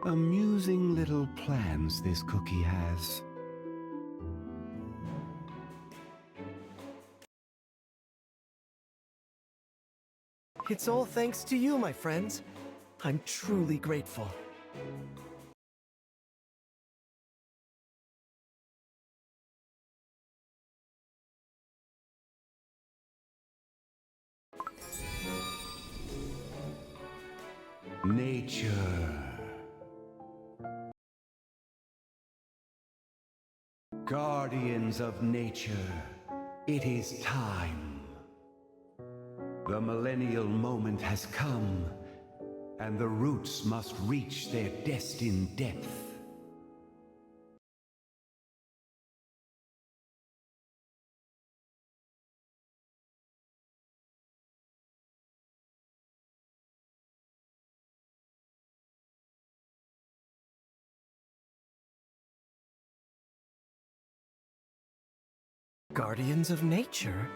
Amusing little plans this cookie has. It's all thanks to you, my friends. I'm truly grateful. Nature. Guardians of nature, it is time. The millennial moment has come, and the roots must reach their destined depth. Guardians of nature?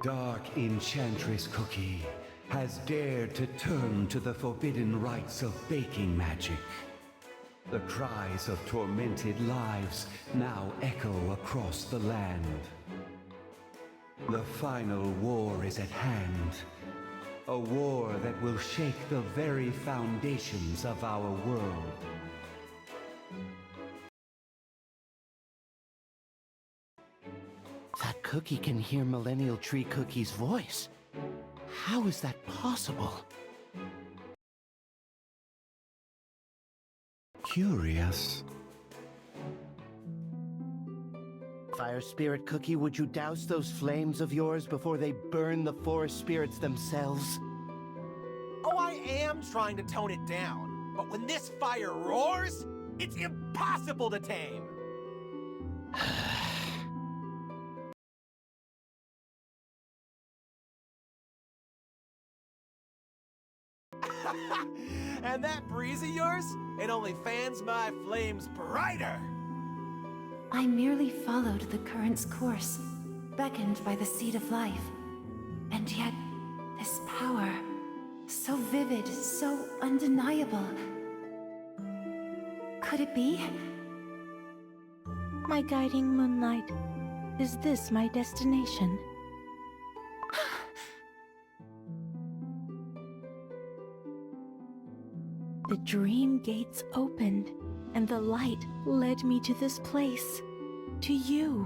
Dark Enchantress Cookie has dared to turn to the forbidden rites of baking magic. The cries of tormented lives now echo across the land. The final war is at hand. A war that will shake the very foundations of our world. That cookie can hear Millennial Tree Cookie's voice. How is that possible? Curious. Fire Spirit Cookie, would you douse those flames of yours before they burn the forest spirits themselves? Oh, I am trying to tone it down, but when this fire roars, it's impossible to tame! And that breeze of yours, it only fans my flames brighter! I merely followed the current's course, beckoned by the seed of life. And yet, this power, so vivid, so undeniable. Could it be? My guiding moonlight, is this my destination? The dream gates opened, and the light led me to this place, to you.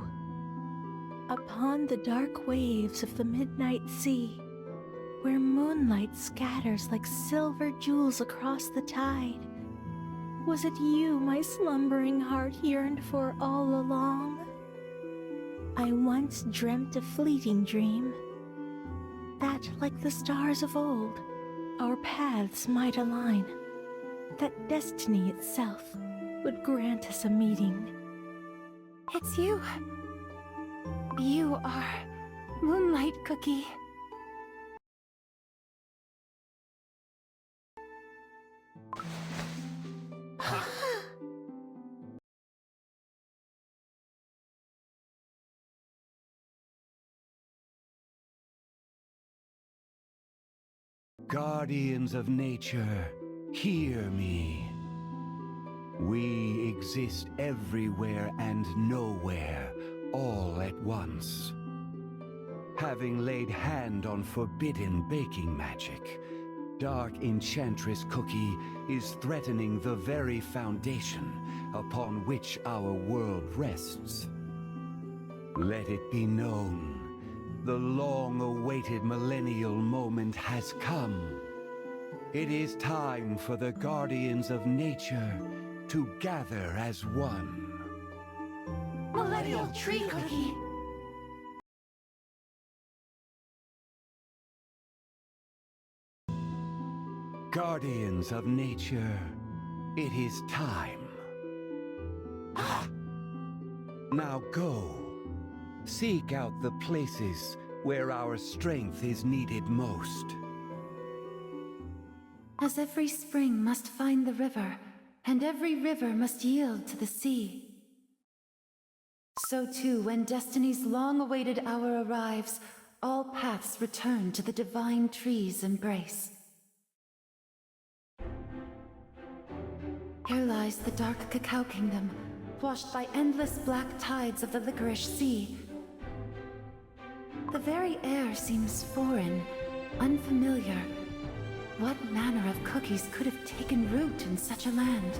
Upon the dark waves of the midnight sea, where moonlight scatters like silver jewels across the tide, was it you my slumbering heart yearned for all along? I once dreamt a fleeting dream, that like the stars of old, our paths might align, that destiny itself would grant us a meeting. It's you. You are Moonlight Cookie. Guardians of nature, hear me. We exist everywhere and nowhere, all at once. Having laid hand on forbidden baking magic, Dark Enchantress Cookie is threatening the very foundation upon which our world rests. Let it be known, the long-awaited millennial moment has come. It is time for the Guardians of Nature to gather as one. Millennial Tree Cookie! Guardians of Nature, it is time. Now go. Seek out the places where our strength is needed most. As every spring must find the river, and every river must yield to the sea. So too, when destiny's long-awaited hour arrives, all paths return to the divine tree's embrace. Here lies the dark cacao kingdom, washed by endless black tides of the licorice sea. The very air seems foreign, unfamiliar. What manner of cookies could have taken root in such a land?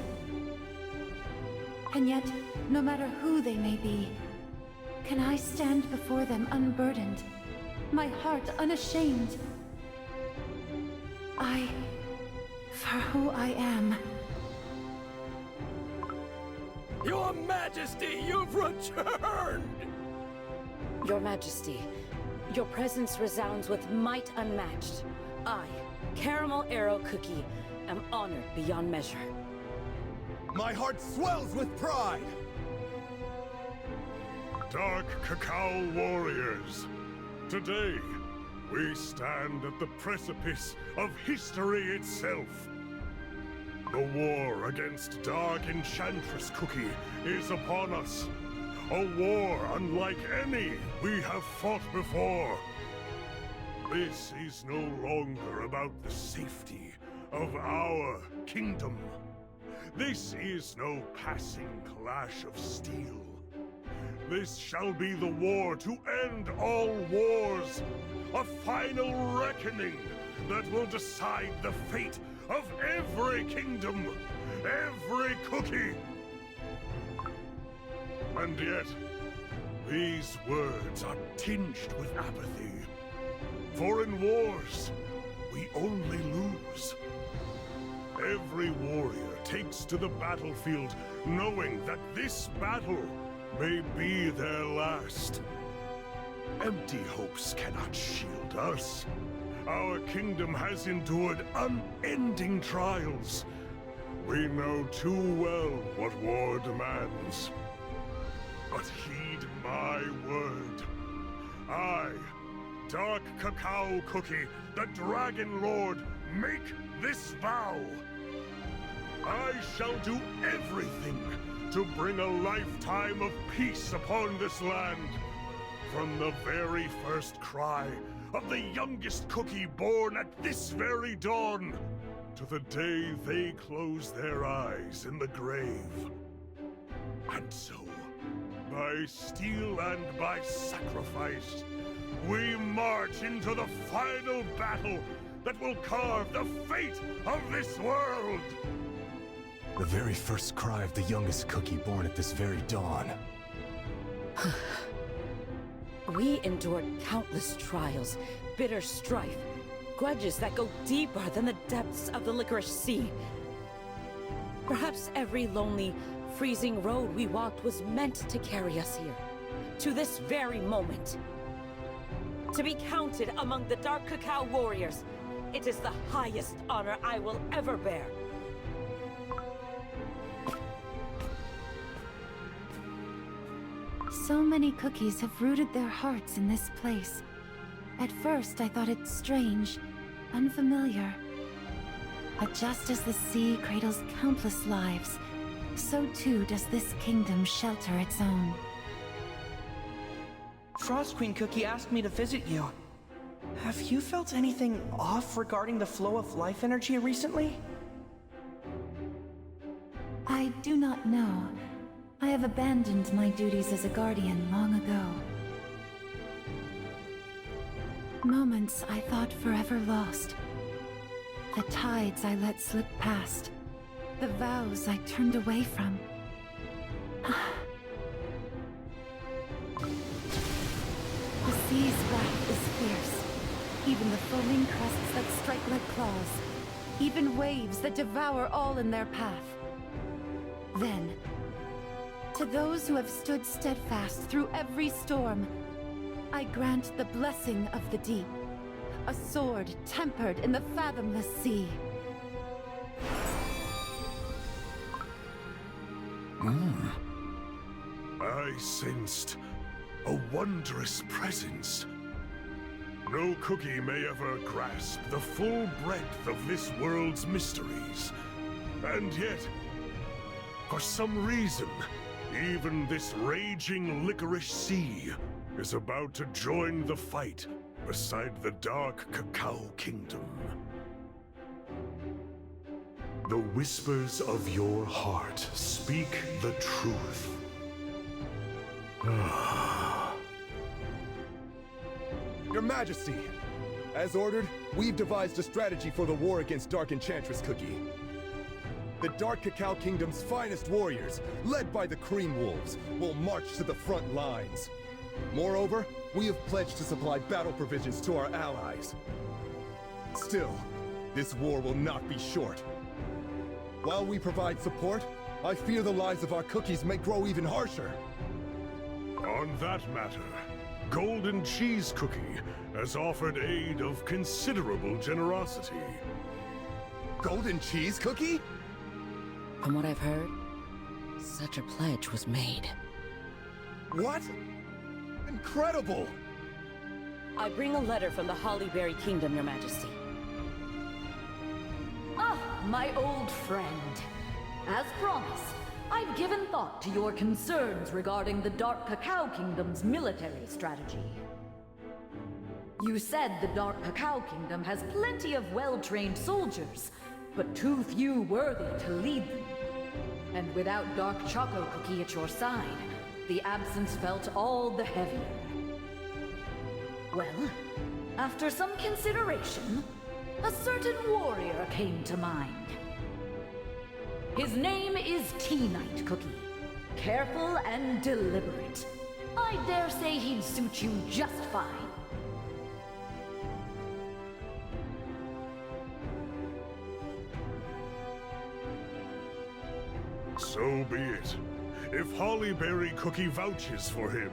And yet, no matter who they may be, can I stand before them unburdened, my heart unashamed? For who I am. Your Majesty, you've returned! Your Majesty, your presence resounds with might unmatched. I, Caramel Arrow Cookie, am honored beyond measure. My heart swells with pride! Dark Cacao Warriors, today we stand at the precipice of history itself. The war against Dark Enchantress Cookie is upon us. A war unlike any we have fought before. This is no longer about the safety of our kingdom. This is no passing clash of steel. This shall be the war to end all wars. A final reckoning that will decide the fate of every kingdom, every cookie. And yet, these words are tinged with apathy. For in wars, we only lose. Every warrior takes to the battlefield knowing that this battle may be their last. Empty hopes cannot shield us. Our kingdom has endured unending trials. We know too well what war demands. But heed my word. I, Dark Cacao Cookie, the Dragon Lord, make this vow. I shall do everything to bring a lifetime of peace upon this land. From the very first cry of the youngest cookie born at this very dawn, to the day they close their eyes in the grave. And so, by steel and by sacrifice, we march into the final battle that will carve the fate of this world! The very first cry of the youngest cookie born at this very dawn. We endured countless trials, bitter strife, grudges that go deeper than the depths of the licorice sea. Perhaps every lonely, freezing road we walked was meant to carry us here, to this very moment. To be counted among the Dark Cacao Warriors, it is the highest honor I will ever bear. So many cookies have rooted their hearts in this place. At first, I thought it strange, unfamiliar. But just as the sea cradles countless lives, so too does this kingdom shelter its own. Frost Queen Cookie asked me to visit you. Have you felt anything off regarding the flow of life energy recently? I do not know. I have abandoned my duties as a guardian long ago. Moments I thought forever lost. The tides I let slip past. The vows I turned away from. The sea's wrath is fierce. Even the foaming crests that strike like claws. Even waves that devour all in their path. Then, to those who have stood steadfast through every storm, I grant the blessing of the deep, a sword tempered in the fathomless sea. I sensed a wondrous presence. No cookie may ever grasp the full breadth of this world's mysteries. And yet, for some reason, even this raging licorice sea is about to join the fight beside the Dark Cacao Kingdom. The whispers of your heart speak the truth. Your Majesty! As ordered, we've devised a strategy for the war against Dark Enchantress Cookie. The Dark Cacao Kingdom's finest warriors, led by the Cream Wolves, will march to the front lines. Moreover, we have pledged to supply battle provisions to our allies. Still, this war will not be short. While we provide support, I fear the lives of our cookies may grow even harsher. On that matter, Golden Cheese Cookie has offered aid of considerable generosity. Golden Cheese Cookie? From what I've heard, such a pledge was made. What? Incredible! I bring a letter from the Hollyberry Kingdom, Your Majesty. Ah, my old friend. As promised, I've given thought to your concerns regarding the Dark Cacao Kingdom's military strategy. You said the Dark Cacao Kingdom has plenty of well-trained soldiers, but too few worthy to lead them. And without Dark Choco Cookie at your side, the absence felt all the heavier. Well, after some consideration, a certain warrior came to mind. His name is Tea Night Cookie. Careful and deliberate. I dare say he'd suit you just fine. So be it. If Hollyberry Cookie vouches for him,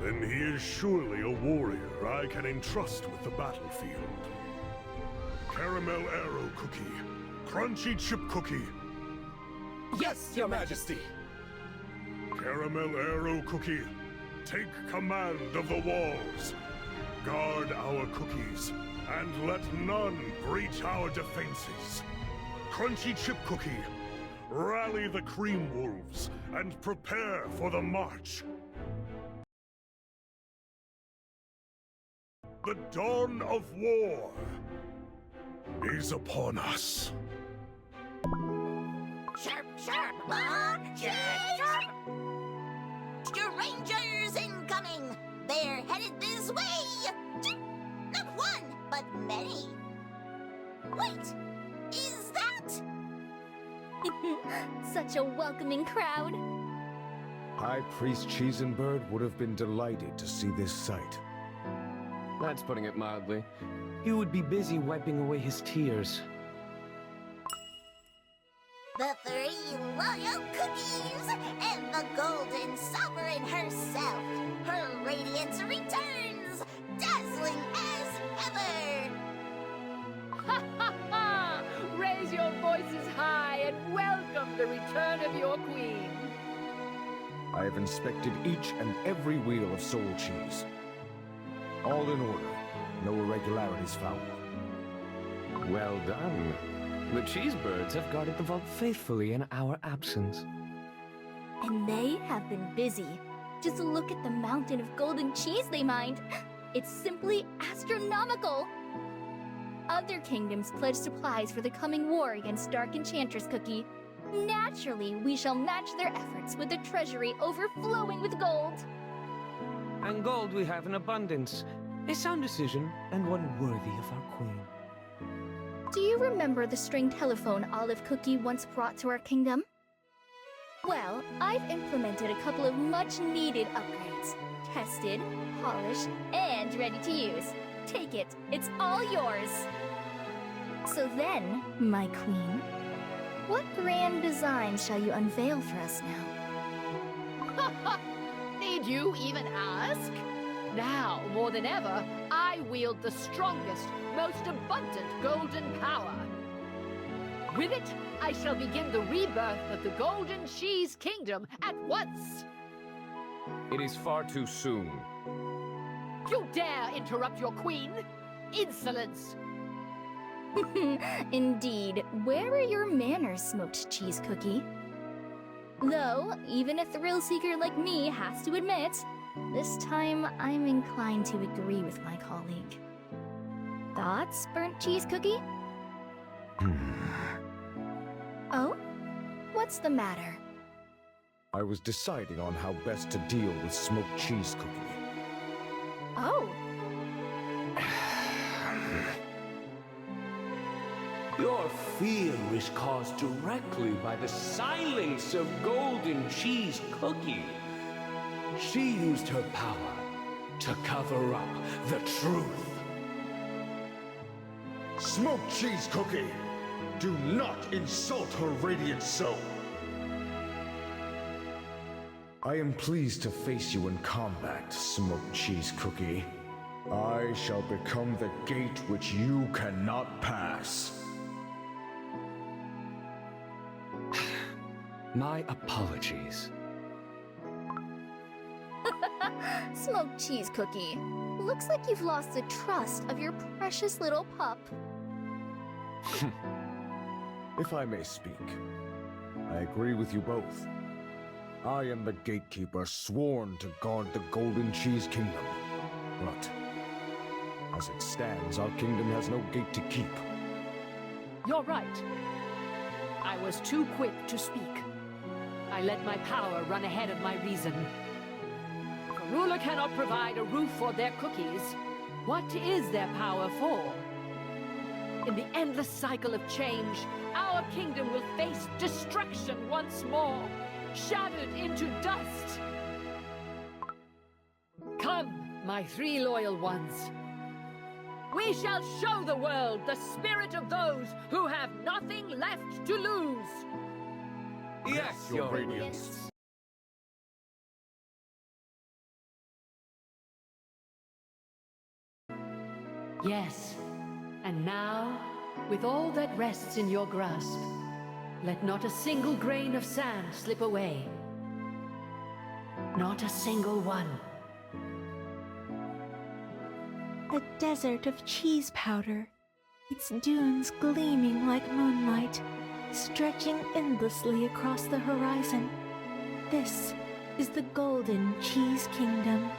then he is surely a warrior I can entrust with the battlefield. Caramel Arrow Cookie, Crunchy Chip Cookie. Yes, Your Majesty. Caramel Arrow Cookie, take command of the walls. Guard our cookies, and let none breach our defenses. Crunchy Chip Cookie, rally the Cream Wolves, and prepare for the march. The dawn of war is upon us. Sharp, sharp, sharp! Strangers incoming! They're headed this way! Not one, but many. Wait, is that? Such a welcoming crowd. High Priest Cheesenbird would have been delighted to see this sight. That's putting it mildly. He would be busy wiping away his tears. The 3 royal cookies and the golden sovereign herself. Her radiance returns, dazzling as ever. Ha ha ha! Raise your voices high and welcome the return of your queen. I have inspected each and every wheel of soul cheese. All in order. No irregularities found. Well done. The Cheesebirds have guarded the vault faithfully in our absence. And they have been busy. Just look at the mountain of golden cheese they mined. It's simply astronomical. Other kingdoms pledge supplies for the coming war against Dark Enchantress Cookie. Naturally, we shall match their efforts with a treasury overflowing with gold. And gold we have in abundance. A sound decision, and one worthy of our queen. Do you remember the string telephone Olive Cookie once brought to our kingdom? Well, I've implemented a couple of much-needed upgrades. Tested, polished, and ready to use. Take it, it's all yours. So then, my queen, what grand designs shall you unveil for us now? Need you even ask? Now, more than ever, I wield the strongest, most abundant golden power. With it, I shall begin the rebirth of the Golden Cheese Kingdom at once. It is far too soon. You dare interrupt your queen? Insolence! Indeed, where are your manners, Smoked Cheese Cookie? Though, even a thrill seeker like me has to admit, this time I'm inclined to agree with my colleague. Thoughts, Burnt Cheese Cookie? What's the matter? I was deciding on how best to deal with smoked cheese cookie. Oh. Your fear is caused directly by the silence of Golden Cheese Cookie. She used her power to cover up the truth. Smoked cheese cookie! Do not insult her radiant soul! I am pleased to face you in combat, smoked cheese cookie. I shall become the gate which you cannot pass. My apologies. Smoked cheese cookie. Looks like you've lost the trust of your precious little pup. If I may speak, I agree with you both. I am the gatekeeper sworn to guard the Golden Cheese Kingdom. But, as it stands, our kingdom has no gate to keep. You're right. I was too quick to speak. I let my power run ahead of my reason. If a ruler cannot provide a roof for their cookies, what is their power for? In the endless cycle of change, our kingdom will face destruction once more, shattered into dust. Come, my 3 loyal ones. We shall show the world the spirit of those who have nothing left to lose. Yes, Your Radiance. Yes, and now, with all that rests in your grasp, let not a single grain of sand slip away. Not a single one. A desert of cheese powder, its dunes gleaming like moonlight, stretching endlessly across the horizon. This is the Golden Cheese Kingdom.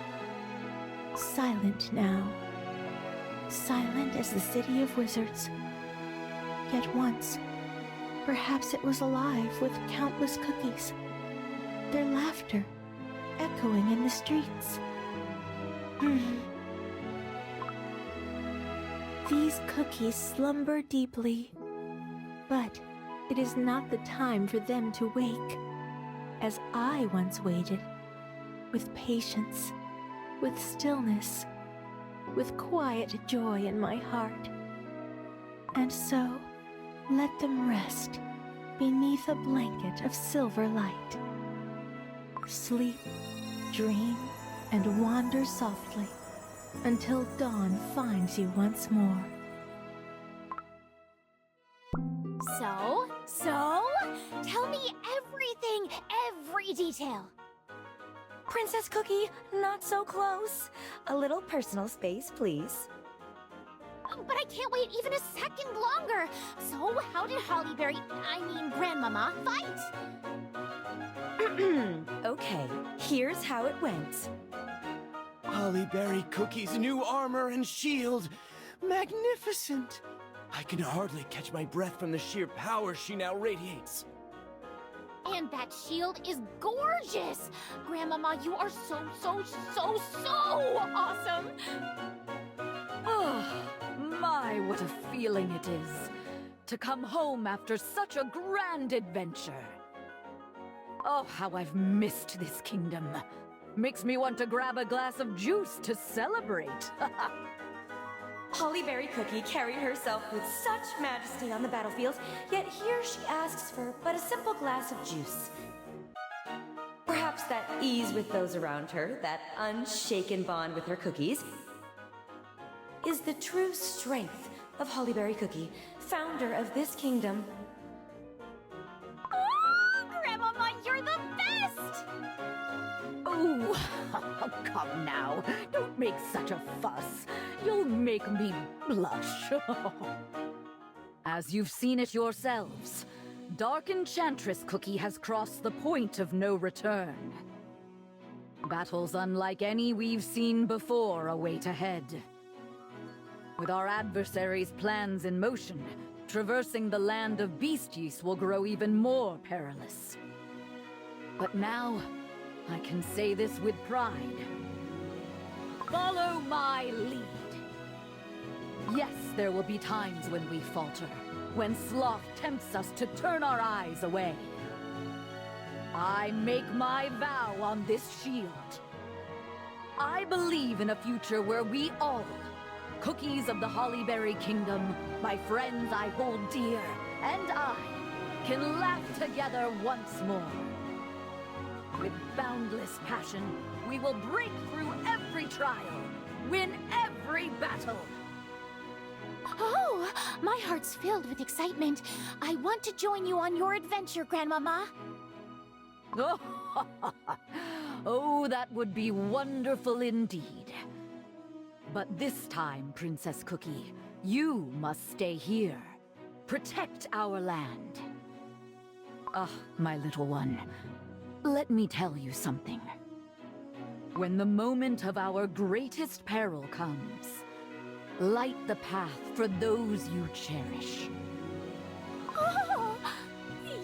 Silent now. Silent as the city of wizards. Yet once, perhaps it was alive with countless cookies. Their laughter echoing in the streets. These cookies slumber deeply, but it is not the time for them to wake, as I once waited, with patience, with stillness, with quiet joy in my heart. And so, let them rest beneath a blanket of silver light. Sleep, dream, and wander softly until dawn finds you once more. So? Tell me everything, every detail. Princess Cookie, not so close. A little personal space, please. But I can't wait even a second longer. So, how did Grandmama, fight? Okay, here's how it went. Hollyberry Cookie's new armor and shield. Magnificent! I can hardly catch my breath from the sheer power she now radiates. And that shield is gorgeous! Grandmama, you are so awesome! Oh, my, what a feeling it is to come home after such a grand adventure. Oh, how I've missed this kingdom. Makes me want to grab a glass of juice to celebrate. Hollyberry Cookie carried herself with such majesty on the battlefield, yet here she asks for but a simple glass of juice. Perhaps that ease with those around her, that unshaken bond with her cookies, is the true strength of Hollyberry Cookie, founder of this kingdom. Oh, Grandmama, you're the best! Oh, come now. Don't make such a fuss. You'll make me blush. As you've seen it yourselves, Dark Enchantress Cookie has crossed the point of no return. Battles unlike any we've seen before await ahead. With our adversaries' plans in motion, traversing the land of beasties will grow even more perilous. But now, I can say this with pride. Follow my lead. Yes, there will be times when we falter, when sloth tempts us to turn our eyes away. I make my vow on this shield. I believe in a future where we all, cookies of the Hollyberry Kingdom, my friends I hold dear, and I, can laugh together once more. With boundless passion, we will break through every trial, win every battle. Oh, my heart's filled with excitement. I want to join you on your adventure, Grandmama. Oh, that would be wonderful indeed. But this time, Princess Cookie, you must stay here. Protect our land. Ah, my little one, let me tell you something. When the moment of our greatest peril comes, light the path for those you cherish. Oh,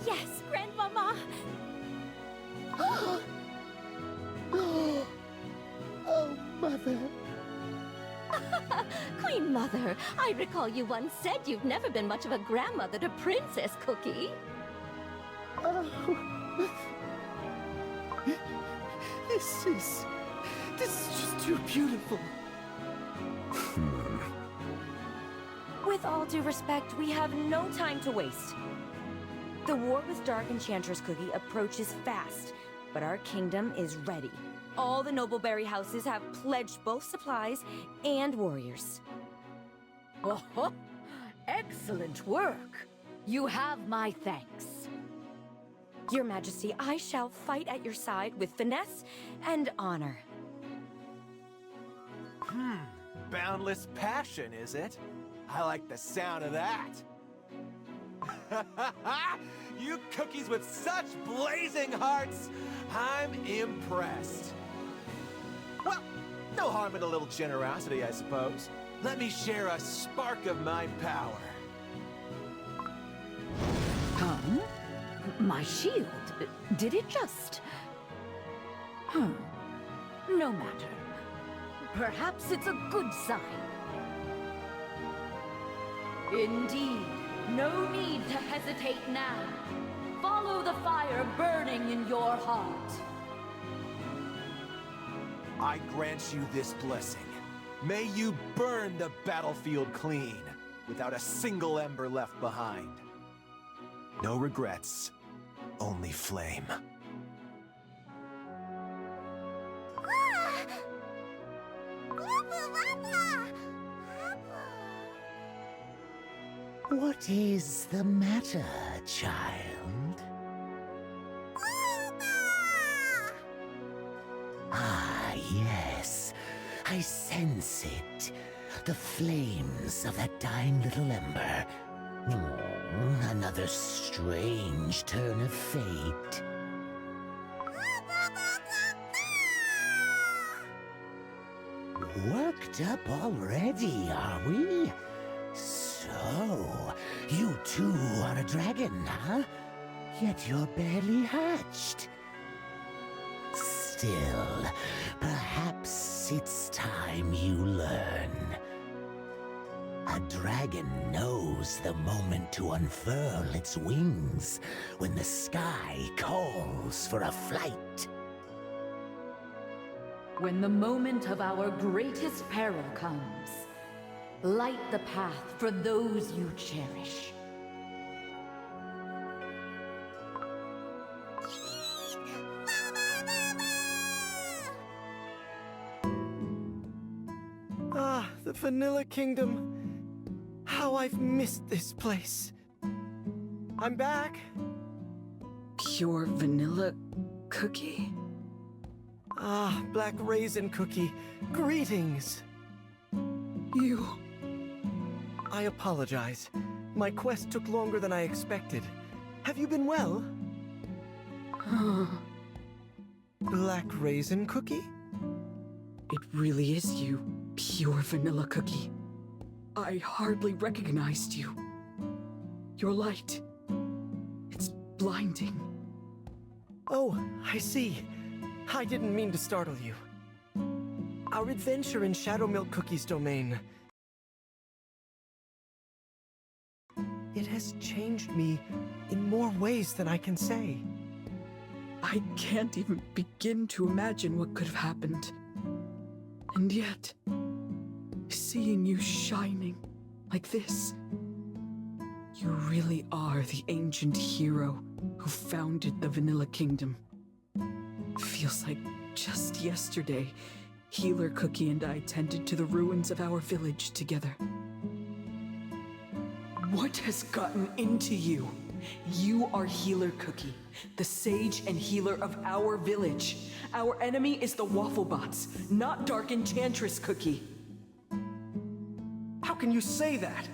yes, Grandmama. Oh, Mother. Queen Mother, I recall you once said you've never been much of a grandmother to Princess Cookie. Oh. This is just too beautiful. With all due respect, we have no time to waste. The war with Dark Enchantress Cookie approaches fast, but our kingdom is ready. All the Nobleberry houses have pledged both supplies and warriors. Oh, excellent work. You have my thanks. Your Majesty, I shall fight at your side with finesse and honor. Boundless passion, is it? I like the sound of that. You cookies with such blazing hearts! I'm impressed. Well, no harm in a little generosity, I suppose. Let me share a spark of my power. Huh? My shield? Did it just... No matter. Perhaps it's a good sign. Indeed, no need to hesitate now. Follow the fire burning in your heart. I grant you this blessing. May you burn the battlefield clean, without a single ember left behind. No regrets, only flame. What is the matter, child? Ah, yes. I sense it. The flames of that dying little ember. Oh, another strange turn of fate. Worked up already, are we? So, you too are a dragon, huh? Yet you're barely hatched. Still, perhaps it's time you learn. A dragon knows the moment to unfurl its wings when the sky calls for a flight. When the moment of our greatest peril comes, light the path for those you cherish. Ah, the Vanilla Kingdom. How I've missed this place. I'm back. Pure vanilla cookie? Ah, Black Raisin Cookie. Greetings. You... I apologize. My quest took longer than I expected. Have you been well? Black Raisin Cookie? It really is you, pure vanilla cookie. I hardly recognized you. Your light. It's blinding. Oh, I see. I didn't mean to startle you. Our adventure in Shadow Milk Cookie's domain. It has changed me in more ways than I can say. I can't even begin to imagine what could have happened. And yet, seeing you shining like this, you really are the ancient hero who founded the Vanilla Kingdom. Feels like just yesterday, Healer Cookie and I tended to the ruins of our village together. What has gotten into you? You are Healer Cookie, the sage and healer of our village. Our enemy is the Wafflebots, not Dark Enchantress Cookie. How can you say that?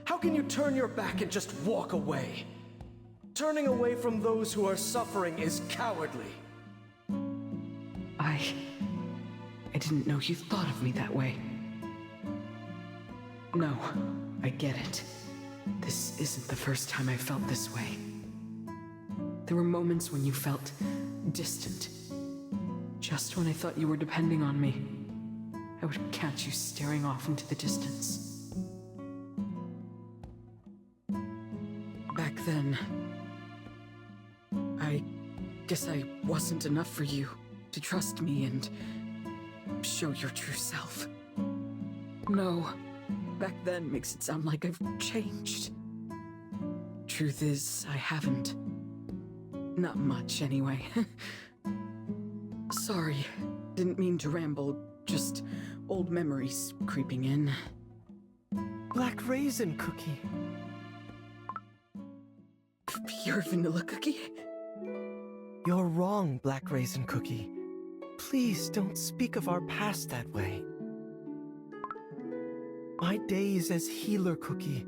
How can you turn your back and just walk away? Turning away from those who are suffering is cowardly. I didn't know you thought of me that way. No, I get it. This isn't the first time I felt this way. There were moments when you felt distant. Just when I thought you were depending on me, I would catch you staring off into the distance. Back then, I guess I wasn't enough for you to trust me and show your true self. No, back then makes it sound like I've changed. Truth is, I haven't. Not much, anyway. Sorry, didn't mean to ramble, just old memories creeping in. Black Raisin Cookie. Pure Vanilla Cookie? You're wrong, Black Raisin Cookie. Please don't speak of our past that way. My days as Healer Cookie,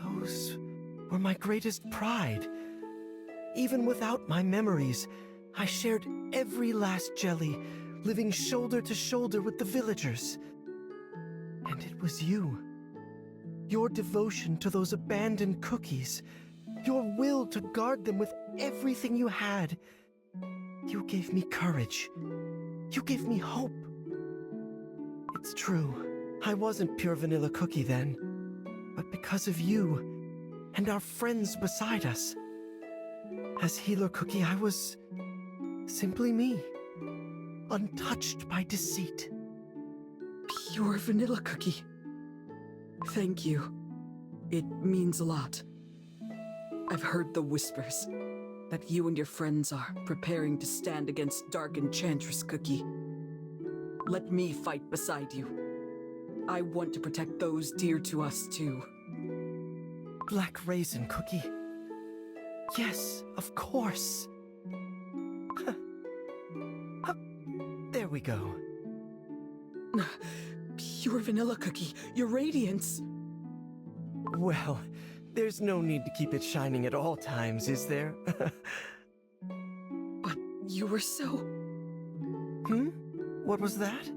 those were my greatest pride. Even without my memories, I shared every last jelly, living shoulder to shoulder with the villagers. And it was you. Your devotion to those abandoned cookies, your will to guard them with everything you had. You gave me courage. You gave me hope. It's true, I wasn't pure Vanilla Cookie then. But because of you, and our friends beside us, as Healer Cookie, I was simply me, untouched by deceit. Pure Vanilla Cookie. Thank you. It means a lot. I've heard the whispers that you and your friends are preparing to stand against Dark Enchantress Cookie. Let me fight beside you. I want to protect those dear to us too. Black Raisin Cookie. Yes, of course. There we go. Pure Vanilla Cookie, your radiance. Well, there's no need to keep it shining at all times, is there? But you were so... What was that?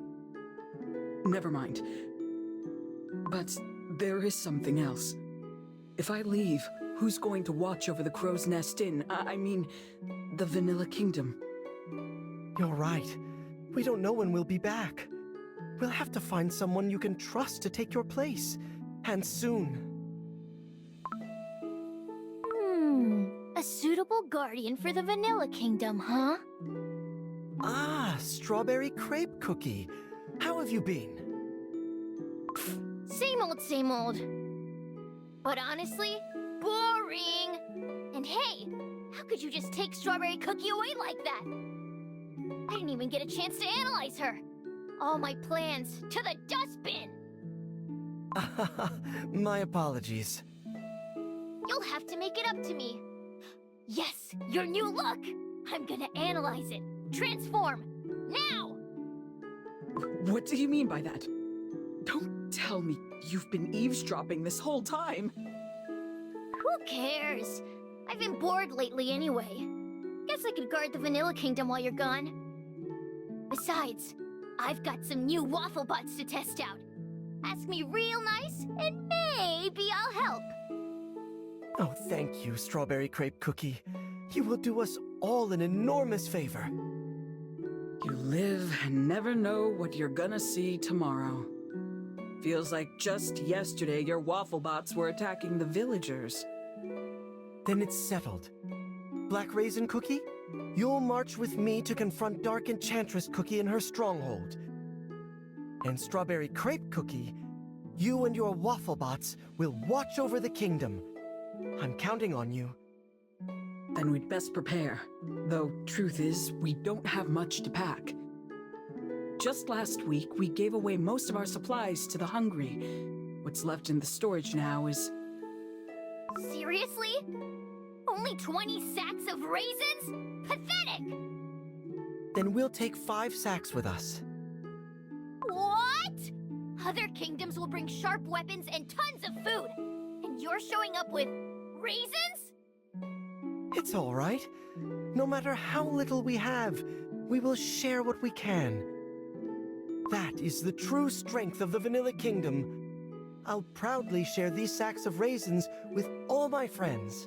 Never mind. But there is something else. If I leave, who's going to watch over the Crow's Nest Inn? I mean, the Vanilla Kingdom. You're right. We don't know when we'll be back. We'll have to find someone you can trust to take your place. And soon. A suitable guardian for the Vanilla Kingdom, huh? Ah, Strawberry Crepe Cookie. How have you been? Same old. But honestly, boring. And hey, how could you just take Strawberry Cookie away like that? I didn't even get a chance to analyze her. All my plans to the dustbin. My apologies. You'll have to make it up to me. Yes, your new look. I'm gonna analyze it. Transform. Now! What do you mean by that? Don't tell me you've been eavesdropping this whole time. Who cares? I've been bored lately anyway. Guess I could guard the Vanilla Kingdom while you're gone. Besides, I've got some new Wafflebots to test out. Ask me real nice, and maybe I'll help. Oh, thank you, Strawberry Crepe Cookie. You will do us all an enormous favor. You live and never know what you're gonna see tomorrow. Feels like just yesterday your waffle bots were attacking the villagers. Then it's settled. Black Raisin Cookie, you'll march with me to confront Dark Enchantress Cookie in her stronghold. And Strawberry Crepe Cookie, you and your waffle bots will watch over the kingdom. I'm counting on you. Then we'd best prepare. Though, truth is, we don't have much to pack. Just last week, we gave away most of our supplies to the hungry. What's left in the storage now is... Seriously? Only 20 sacks of raisins? Pathetic! Then we'll take 5 sacks with us. What? Other kingdoms will bring sharp weapons and tons of food. And you're showing up with raisins? It's all right. No matter how little we have, we will share what we can. That is the true strength of the Vanilla Kingdom. I'll proudly share these sacks of raisins with all my friends.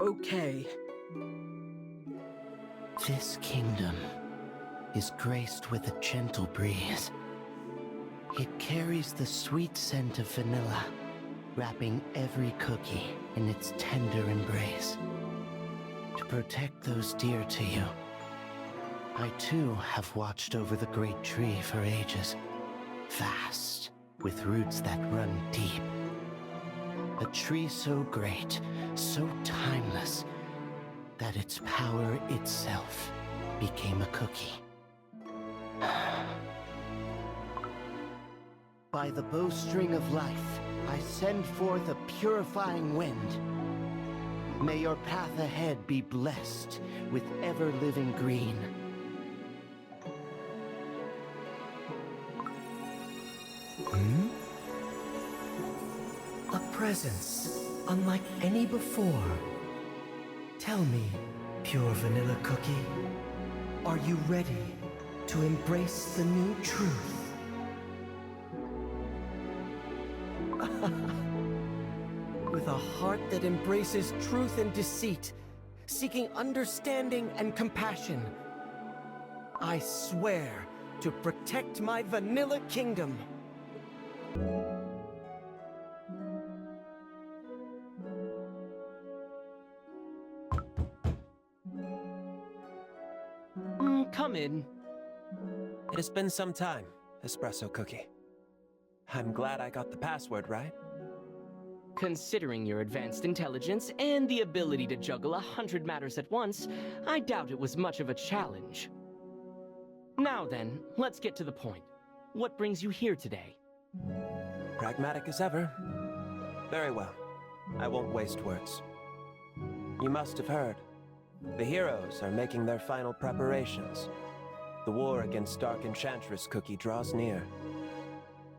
Okay. This kingdom is graced with a gentle breeze. It carries the sweet scent of vanilla, wrapping every cookie in its tender embrace. To protect those dear to you, I too have watched over the great tree for ages, vast, with roots that run deep. A tree so great, so timeless, that its power itself became a cookie. By the bowstring of life, I send forth a purifying wind. May your path ahead be blessed with ever-living green. A presence unlike any before. Tell me, pure vanilla cookie, are you ready to embrace the new truth? With a heart that embraces truth and deceit, seeking understanding and compassion, I swear to protect my Vanilla Kingdom. Come in. It has been some time, Espresso Cookie. I'm glad I got the password right. Considering your advanced intelligence and the ability to juggle 100 matters at once, I doubt it was much of a challenge. Now then, let's get to the point. What brings you here today? Pragmatic as ever. Very well. I won't waste words. You must have heard. The heroes are making their final preparations. The war against Dark Enchantress Cookie draws near.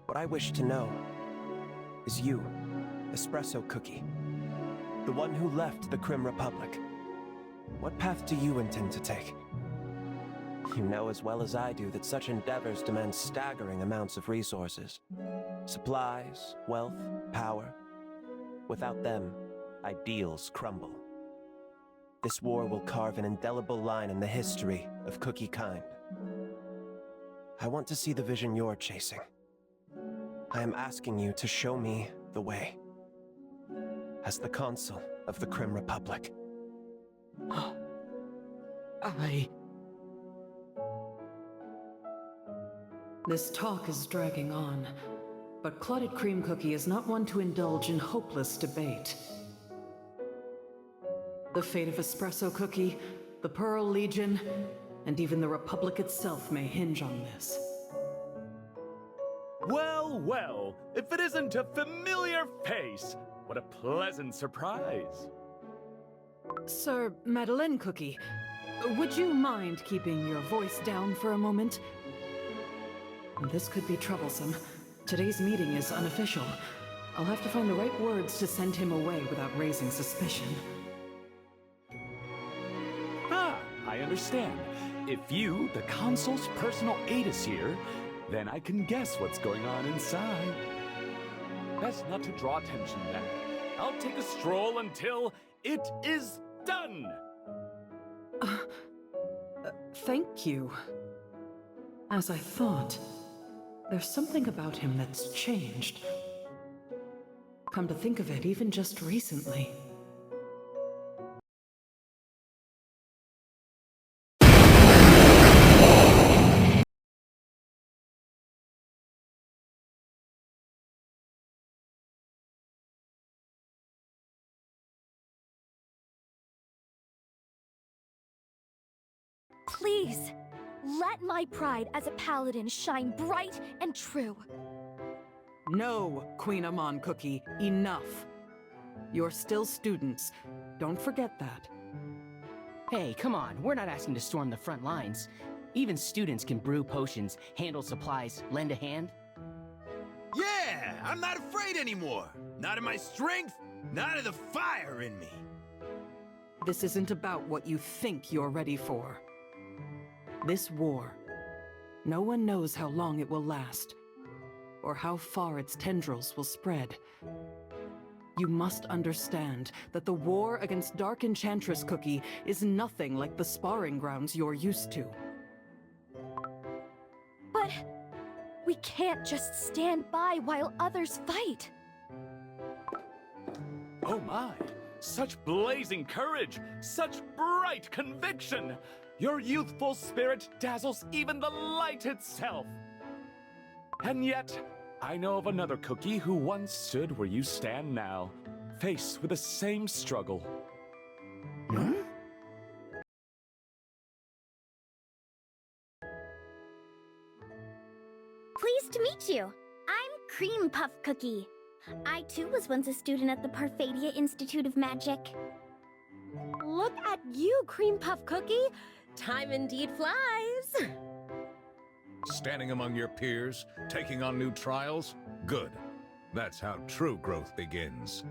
What I wish to know is you, Espresso Cookie, the one who left the Crim Republic. What path do you intend to take? You know as well as I do that such endeavors demand staggering amounts of resources. Supplies, wealth, power. Without them, ideals crumble. This war will carve an indelible line in the history of Cookie kind. I want to see the vision you're chasing. I am asking you to show me the way. As the consul of the Crim Republic. This talk is dragging on, but Clotted Cream Cookie is not one to indulge in hopeless debate. The fate of Espresso Cookie, the Pearl Legion, and even the Republic itself may hinge on this. Well, well, if it isn't a familiar face, what a pleasant surprise. Sir Madeleine Cookie, would you mind keeping your voice down for a moment? This could be troublesome. Today's meeting is unofficial. I'll have to find the right words to send him away without raising suspicion. Ah, I understand. If you, the consul's personal aide, is here, then I can guess what's going on inside. Best not to draw attention then. I'll take a stroll until it is done. Thank you. As I thought, there's something about him that's changed. Come to think of it, even just recently. Please, let my pride as a paladin shine bright and true. No, Queen Amon Cookie, enough. You're still students. Don't forget that. Hey, come on, we're not asking to storm the front lines. Even students can brew potions, handle supplies, lend a hand. Yeah, I'm not afraid anymore. Not in my strength, not in the fire in me. This isn't about what you think you're ready for. This war, no one knows how long it will last, or how far its tendrils will spread. You must understand that the war against Dark Enchantress Cookie is nothing like the sparring grounds you're used to. But we can't just stand by while others fight. Oh my, such blazing courage, such bright conviction. Your youthful spirit dazzles even the light itself. And yet, I know of another cookie who once stood where you stand now, faced with the same struggle. Hmm? Pleased to meet you. I'm Cream Puff Cookie. I too was once a student at the Parfadia Institute of Magic. Look at you, Cream Puff Cookie. Time indeed flies. Standing among your peers, taking on new trials? Good. That's how true growth begins.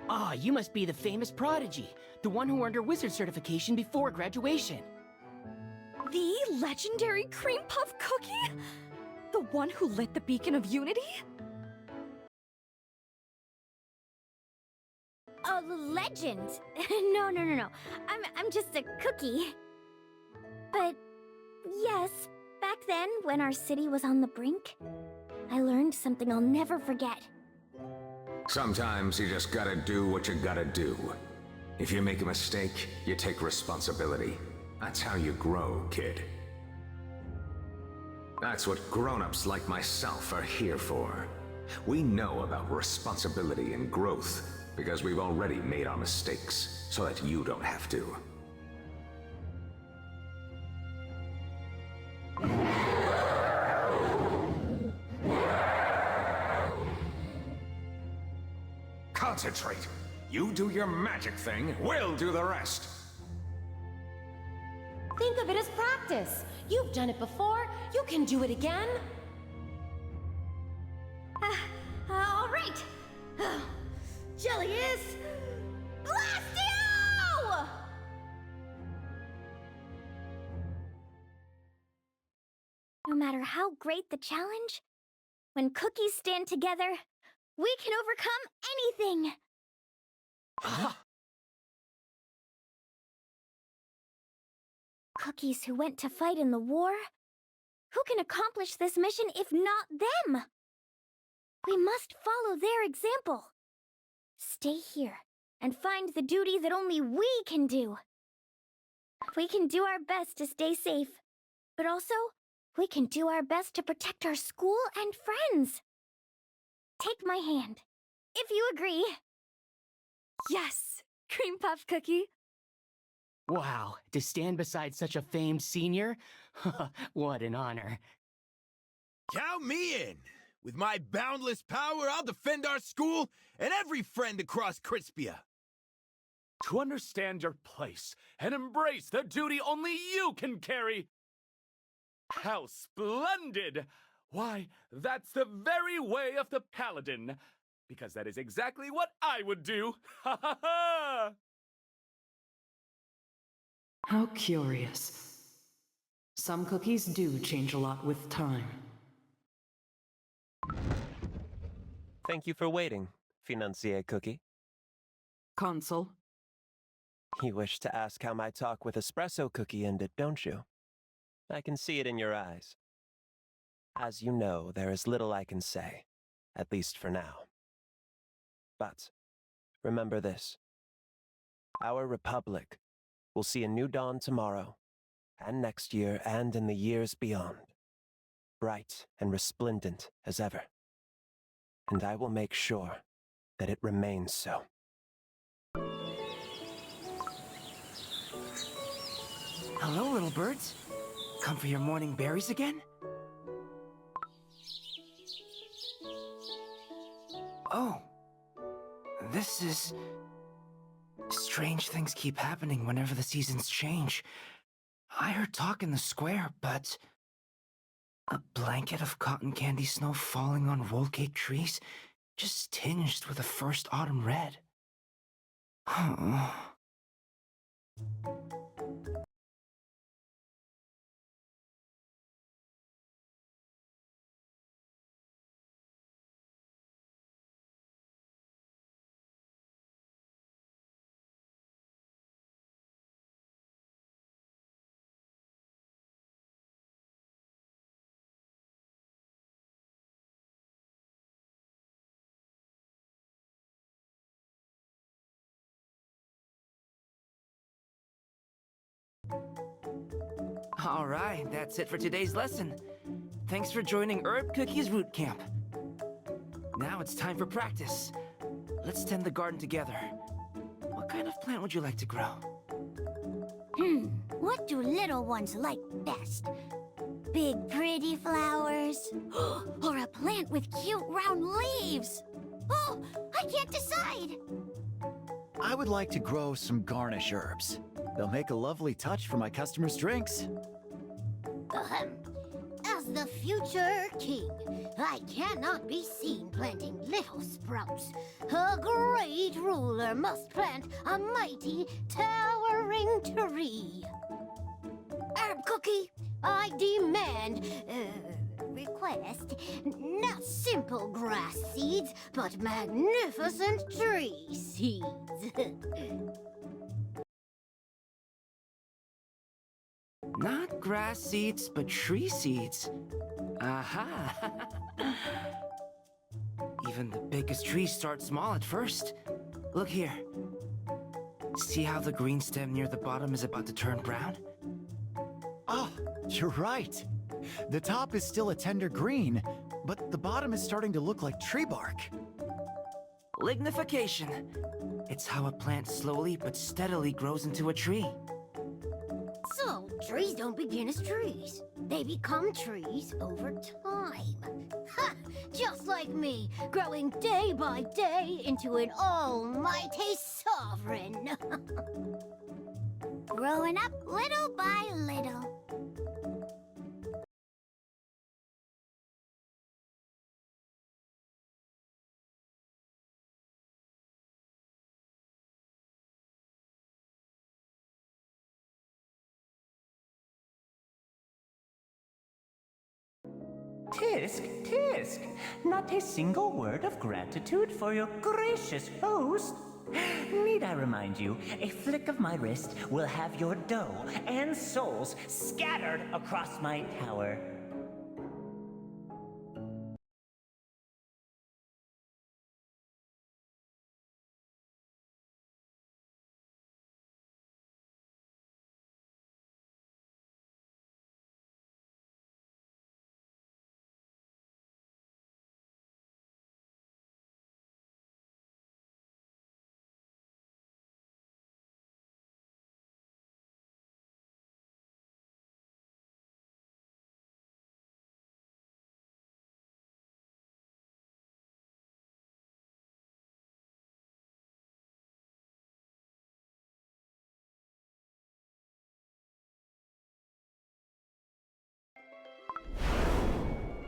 Ah, you must be the famous prodigy, the one who earned her wizard certification before graduation. The legendary Cream Puff Cookie? The one who lit the beacon of unity? A legend? No. I'm just a cookie. But yes, back then, when our city was on the brink, I learned something I'll never forget. Sometimes you just gotta do what you gotta do. If you make a mistake, you take responsibility. That's how you grow, kid. That's what grown-ups like myself are here for. We know about responsibility and growth because we've already made our mistakes, so that you don't have to. Concentrate! You do your magic thing, we'll do the rest! Think of it as practice. You've done it before, you can do it again. All right. Jelly is... Blastio! No matter how great the challenge, when cookies stand together, we can overcome anything! Cookies who went to fight in the war? Who can accomplish this mission if not them? We must follow their example. Stay here and find the duty that only we can do. We can do our best to stay safe, but also, we can do our best to protect our school and friends. Take my hand, if you agree. Yes, Cream Puff Cookie. Wow, to stand beside such a famed senior? What an honor. Count me in! With my boundless power, I'll defend our school and every friend across Crispia. To understand your place and embrace the duty only you can carry. How splendid! Why, that's the very way of the paladin. Because that is exactly what I would do. Ha ha ha! How curious. Some cookies do change a lot with time. Thank you for waiting, Financier Cookie. Consul. You wish to ask how my talk with Espresso Cookie ended, don't you? I can see it in your eyes. As you know, there is little I can say, at least for now. But remember this. Our republic will see a new dawn tomorrow, and next year, and in the years beyond. Bright and resplendent as ever. And I will make sure that it remains so. Hello, little birds. Come for your morning berries again? Oh. This is... Strange things keep happening whenever the seasons change. I heard talk in the square, but... A blanket of cotton candy snow falling on roll-cake trees, just tinged with a first autumn red. All right, that's it for today's lesson. Thanks for joining Herb Cookie's Root Camp. Now it's time for practice. Let's tend the garden together. What kind of plant would you like to grow? What do little ones like best? Big pretty flowers? Or a plant with cute round leaves? Oh, I can't decide! I would like to grow some garnish herbs. They'll make a lovely touch for my customers' drinks. As the future king, I cannot be seen planting little sprouts. A great ruler must plant a mighty, towering tree. Herb Cookie, I demand, request, not simple grass seeds, but magnificent tree seeds. Not grass seeds, but tree seeds. Aha! Even the biggest trees start small at first. Look here. See how the green stem near the bottom is about to turn brown? Oh, you're right. The top is still a tender green, but the bottom is starting to look like tree bark. Lignification. It's how a plant slowly but steadily grows into a tree. So, trees don't begin as trees. They become trees over time. Ha! Just like me, growing day by day into an almighty sovereign. Growing up little by little. Tisk, tisk! Not a single word of gratitude for your gracious host. Need I remind you, a flick of my wrist will have your dough and souls scattered across my tower.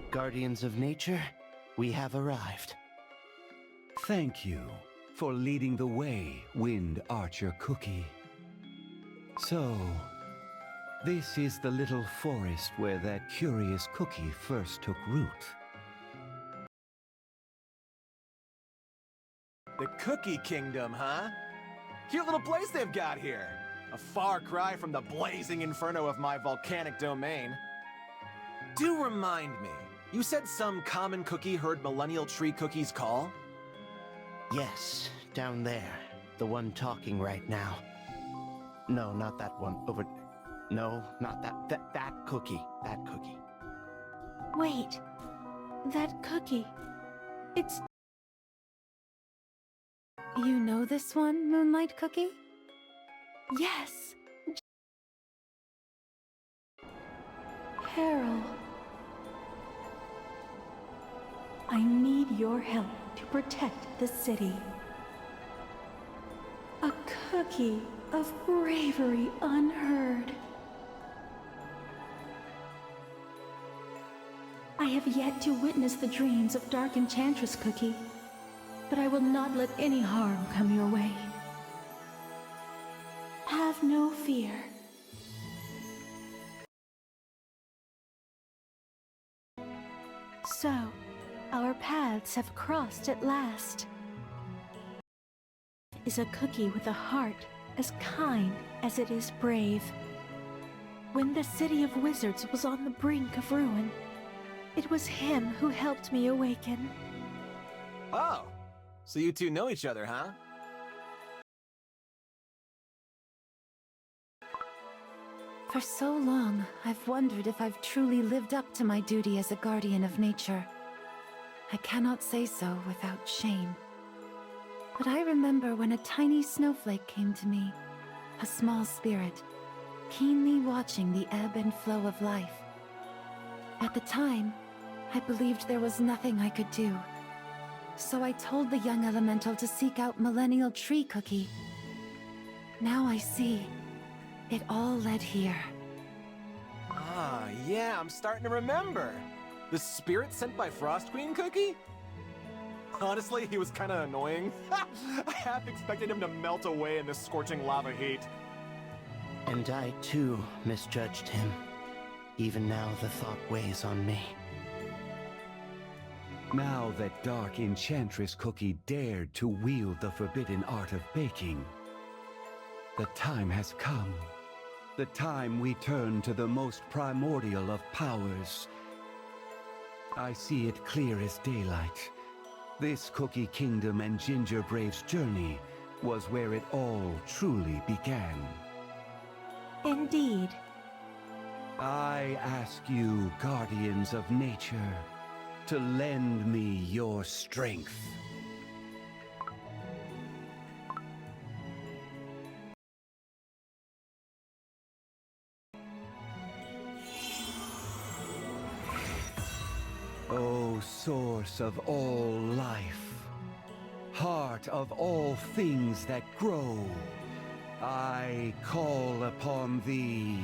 Guardians of Nature, we have arrived. Thank you for leading the way, Wind Archer Cookie. So, this is the little forest where that curious cookie first took root. The Cookie Kingdom, huh? Cute little place they've got here. A far cry from the blazing inferno of my volcanic domain. Do remind me, you said some common cookie heard millennial tree cookies call? Yes, down there. The one talking right now. No, not that one. Over... No, not that. That cookie. That cookie. Wait. That cookie. It's... You know this one, Moonlight Cookie? Yes. Harold. I need your help to protect the city. A cookie of bravery unheard. I have yet to witness the dreams of Dark Enchantress Cookie, but I will not let any harm come your way. Have no fear. So, our paths have crossed at last. Is a cookie with a heart as kind as it is brave. When the city of wizards was on the brink of ruin, it was him who helped me awaken. Oh, so you two know each other, huh? For so long, I've wondered if I've truly lived up to my duty as a guardian of nature. I cannot say so without shame. But I remember when a tiny snowflake came to me, a small spirit, keenly watching the ebb and flow of life. At the time, I believed there was nothing I could do. So I told the young elemental to seek out Millennial Tree Cookie. Now I see. It all led here. Ah, yeah, I'm starting to remember. The spirit sent by Frost Queen Cookie? Honestly, he was kinda annoying. I half expected him to melt away in the scorching lava heat. And I, too, misjudged him. Even now, the thought weighs on me. Now that Dark Enchantress Cookie dared to wield the forbidden art of baking, the time has come. The time we turn to the most primordial of powers. I see it clear as daylight. This Cookie Kingdom and Ginger Brave's journey was where it all truly began. Indeed. I ask you, guardians of nature, to lend me your strength. O source of all life, heart of all things that grow, I call upon thee.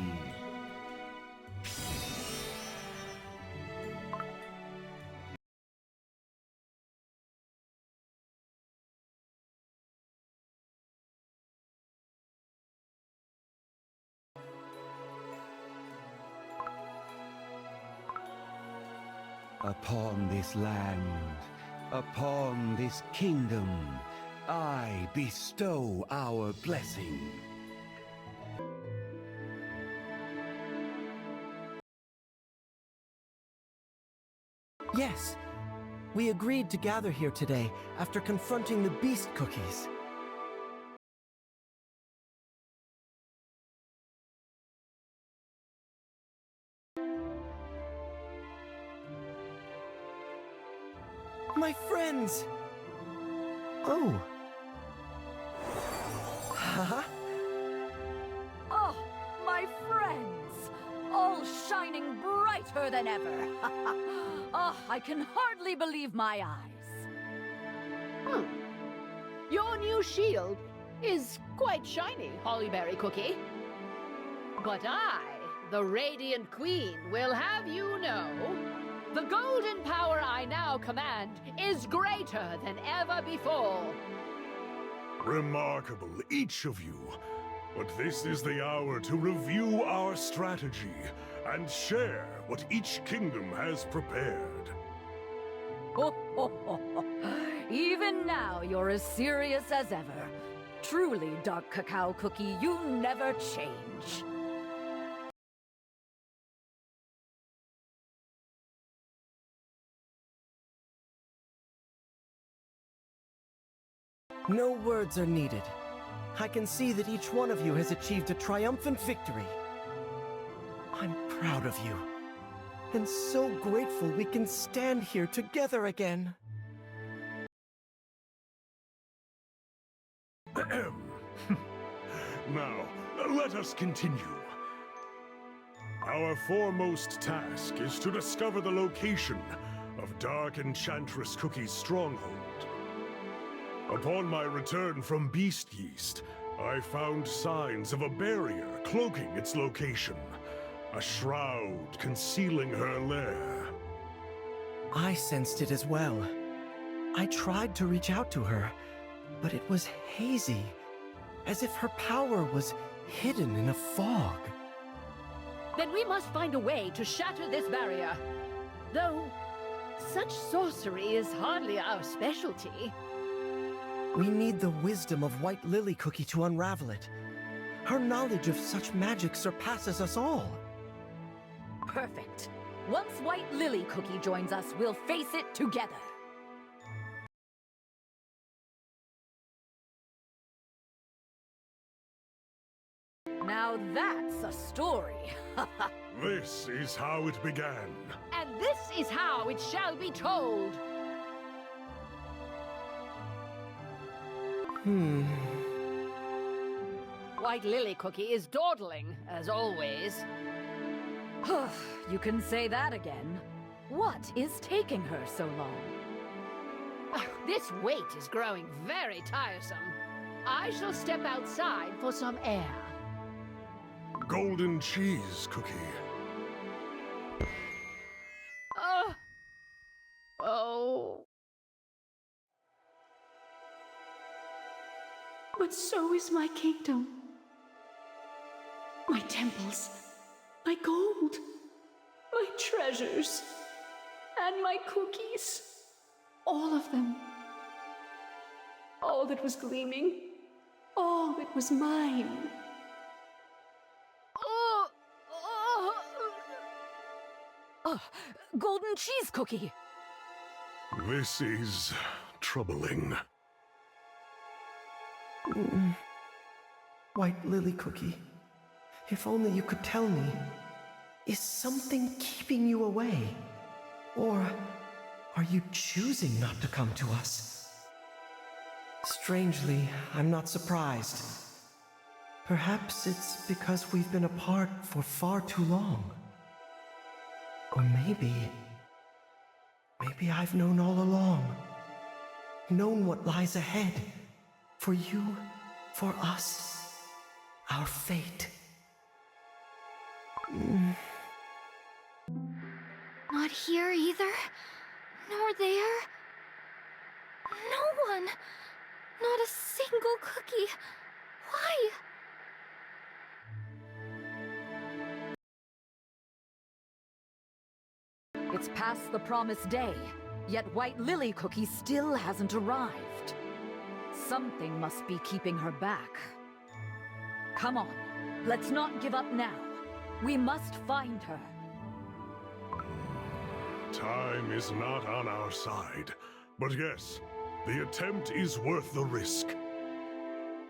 Upon this land, upon this kingdom, I bestow our blessing. Yes, we agreed to gather here today after confronting the beast cookies. My friends! Oh. Haha. Oh, my friends! All shining brighter than ever! Oh, I can hardly believe my eyes. Your new shield is quite shiny, Hollyberry Cookie. But I, the Radiant Queen, will have you know, the golden power I now command is greater than ever before. Remarkable, each of you. But this is the hour to review our strategy and share what each kingdom has prepared. Even now, now you're as serious as ever. Truly, Dark Cacao Cookie, you never change. No words are needed. I can see that each one of you has achieved a triumphant victory. I'm proud of you, and so grateful we can stand here together again. Now, let us continue. Our foremost task is to discover the location of Dark Enchantress Cookie's stronghold. Upon my return from Beast Yeast, I found signs of a barrier cloaking its location, a shroud concealing her lair. I sensed it as well. I tried to reach out to her, but it was hazy, as if her power was hidden in a fog. Then we must find a way to shatter this barrier. Though, such sorcery is hardly our specialty. We need the wisdom of White Lily Cookie to unravel it. Her knowledge of such magic surpasses us all. Perfect. Once White Lily Cookie joins us, we'll face it together. Now that's a story. This is how it began. And this is how it shall be told. White Lily Cookie is dawdling, as always. You can say that again. What is taking her so long? This wait is growing very tiresome. I shall step outside for some air. Golden cheese cookie. Oh. But so is my kingdom. My temples, my gold, my treasures, and my cookies. All of them. All that was gleaming. All that was mine. Golden cheese cookie! This is troubling. White Lily Cookie, if only you could tell me, is something keeping you away? Or are you choosing not to come to us? Strangely, I'm not surprised. Perhaps it's because we've been apart for far too long. Or maybe I've known all along. Known what lies ahead. For you, for us, our fate. Not here either, nor there. No one. Not a single cookie. Why? It's past the promised day, yet White Lily Cookie still hasn't arrived. Something must be keeping her back. Come on, let's not give up now. We must find her. Time is not on our side. But yes, the attempt is worth the risk.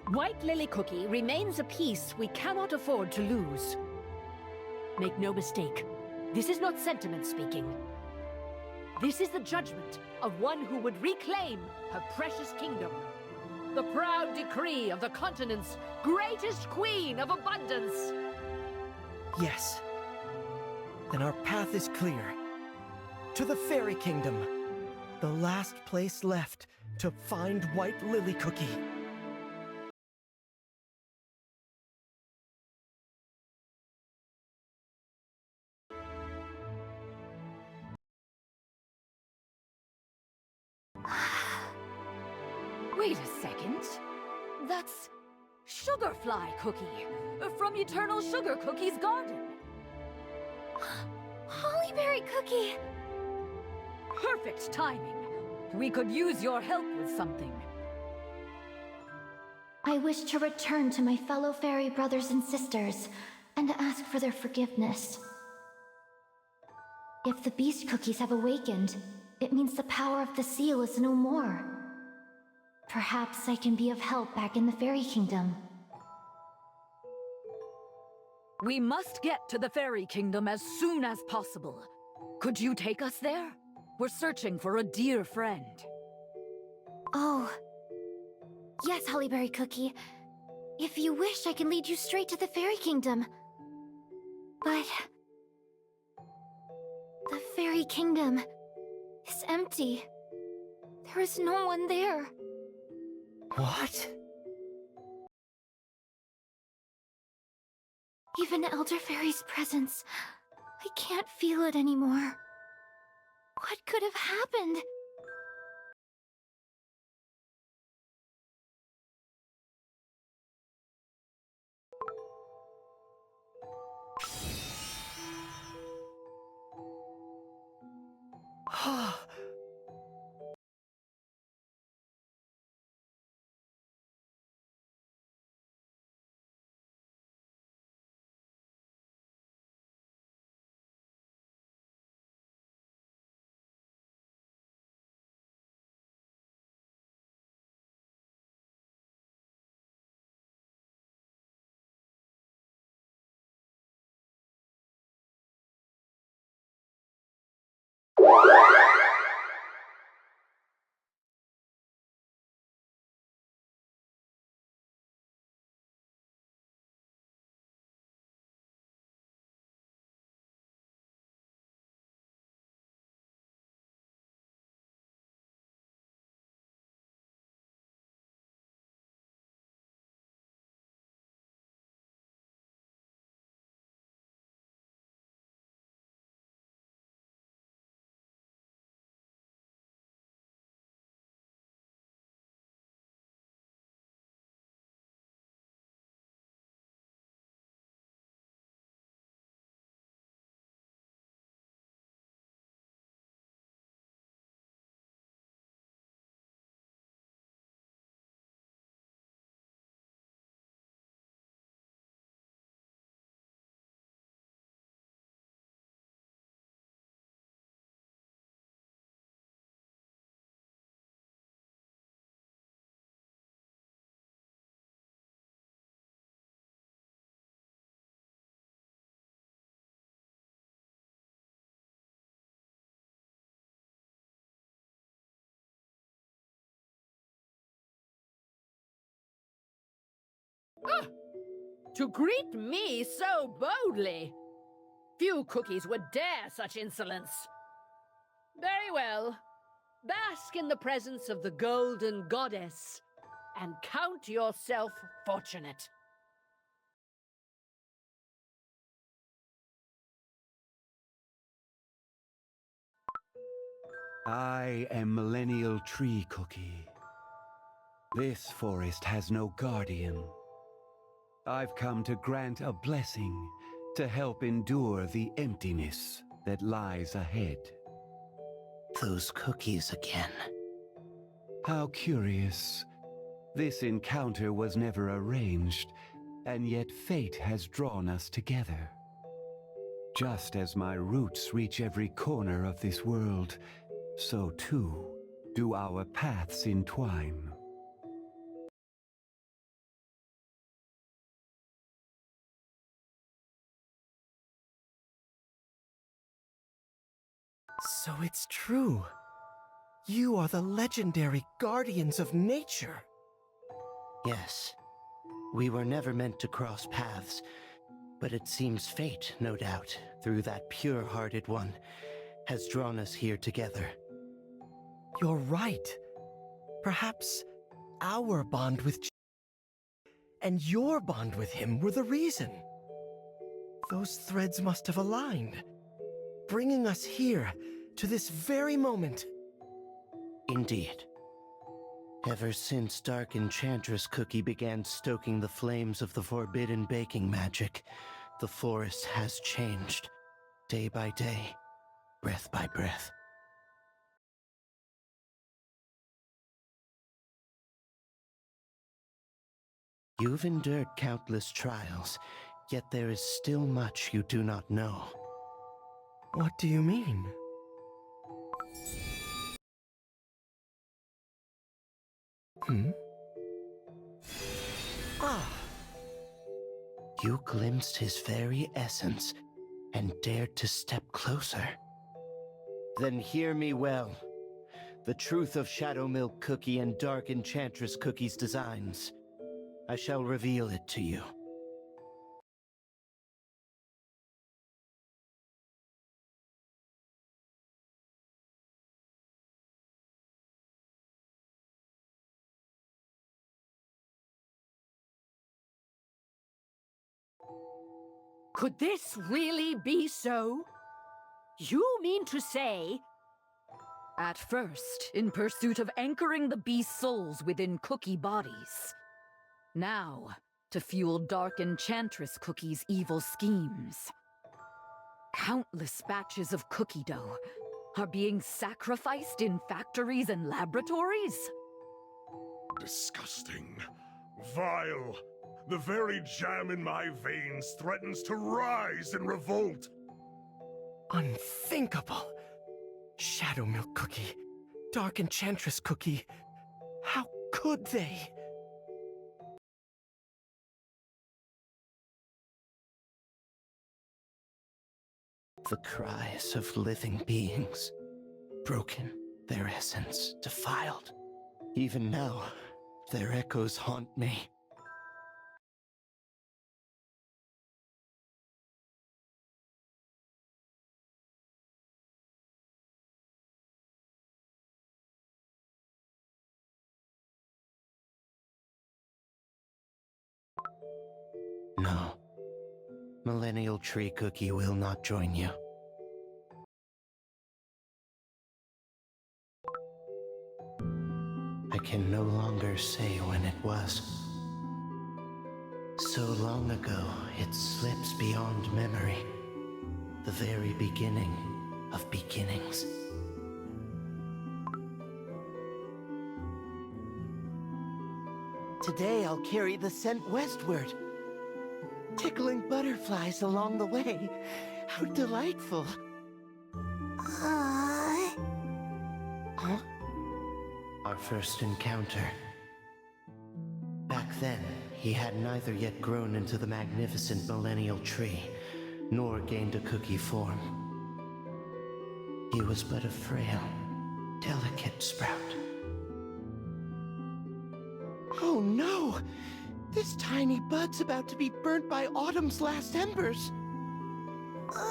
White Lily Cookie remains a piece we cannot afford to lose. Make no mistake, this is not sentiment speaking. This is the judgment of one who would reclaim her precious kingdom. The proud decree of the continent's greatest queen of abundance. Yes. Then our path is clear. To the Fairy Kingdom. The last place left to find White Lily Cookie. Wait a second. That's Sugarfly Cookie from Eternal Sugar Cookie's garden. Hollyberry Cookie! Perfect timing. We could use your help with something. I wish to return to my fellow fairy brothers and sisters and to ask for their forgiveness. If the beast cookies have awakened, it means the power of the seal is no more. Perhaps I can be of help back in the fairy kingdom. We must get to the fairy kingdom as soon as possible. Could you take us there? We're searching for a dear friend. Oh. Yes, Hollyberry Cookie. If you wish, I can lead you straight to the fairy kingdom. But... the fairy kingdom is empty. There is no one there. What? Even Elder Fairy's presence, I can't feel it anymore. What could have happened? Ah! To greet me so boldly! Few cookies would dare such insolence. Very well. Bask in the presence of the Golden Goddess, and count yourself fortunate. I am Millennial Tree Cookie. This forest has no guardian. I've come to grant a blessing to help endure the emptiness that lies ahead. Those cookies again. How curious. This encounter was never arranged, and yet fate has drawn us together. Just as my roots reach every corner of this world, so too do our paths entwine. So it's true. You are the legendary guardians of nature. Yes. We were never meant to cross paths, but it seems fate, no doubt, through that pure-hearted one, has drawn us here together. You're right. Perhaps our bond with and your bond with him were the reason. Those threads must have aligned, bringing us here to this very moment. Indeed. Ever since Dark Enchantress Cookie began stoking the flames of the forbidden baking magic, the forest has changed, day by day, breath by breath. You've endured countless trials, yet there is still much you do not know. What do you mean? Ah! You glimpsed his very essence and dared to step closer. Then hear me well. The truth of Shadow Milk Cookie and Dark Enchantress Cookie's designs. I shall reveal it to you. Could this really be so? You mean to say... At first, in pursuit of anchoring the beast's souls within cookie bodies. Now, to fuel Dark Enchantress Cookie's evil schemes. Countless batches of cookie dough are being sacrificed in factories and laboratories? Disgusting. Vile. The very jam in my veins threatens to rise in revolt. Unthinkable. Shadow Milk Cookie, Dark Enchantress Cookie. How could they? The cries of living beings. Broken, their essence defiled. Even now, their echoes haunt me. No. Millennial Tree Cookie will not join you. I can no longer say when it was. So long ago, it slips beyond memory. The very beginning of beginnings. Today I'll carry the scent westward. Tickling butterflies along the way. How delightful. Huh? Our first encounter. Back then, he had neither yet grown into the magnificent millennial tree, nor gained a cookie form. He was but a frail, delicate sprout. Oh no! This tiny bud's about to be burnt by autumn's last embers. A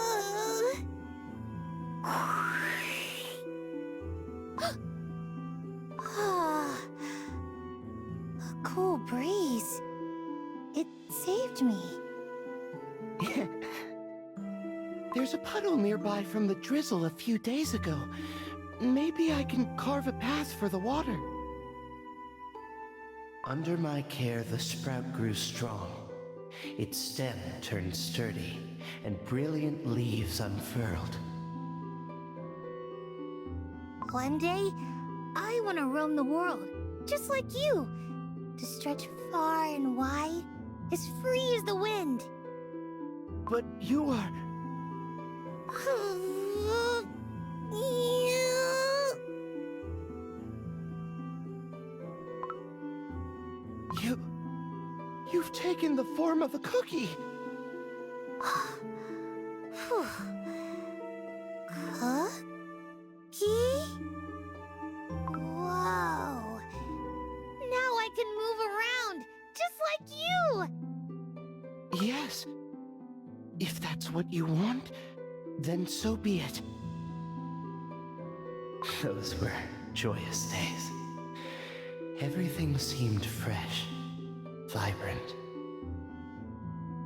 cool breeze. It saved me. There's a puddle nearby from the drizzle a few days ago. Maybe I can carve a path for the water. Under my care, the sprout grew strong. Its stem turned sturdy, and brilliant leaves unfurled. One day, I want to roam the world, just like you. To stretch far and wide, as free as the wind. But you are... You've taken the form of a cookie! Cookie? Whoa! Now I can move around, just like you! Yes. If that's what you want, then so be it. Those were joyous days. Everything seemed fresh, vibrant.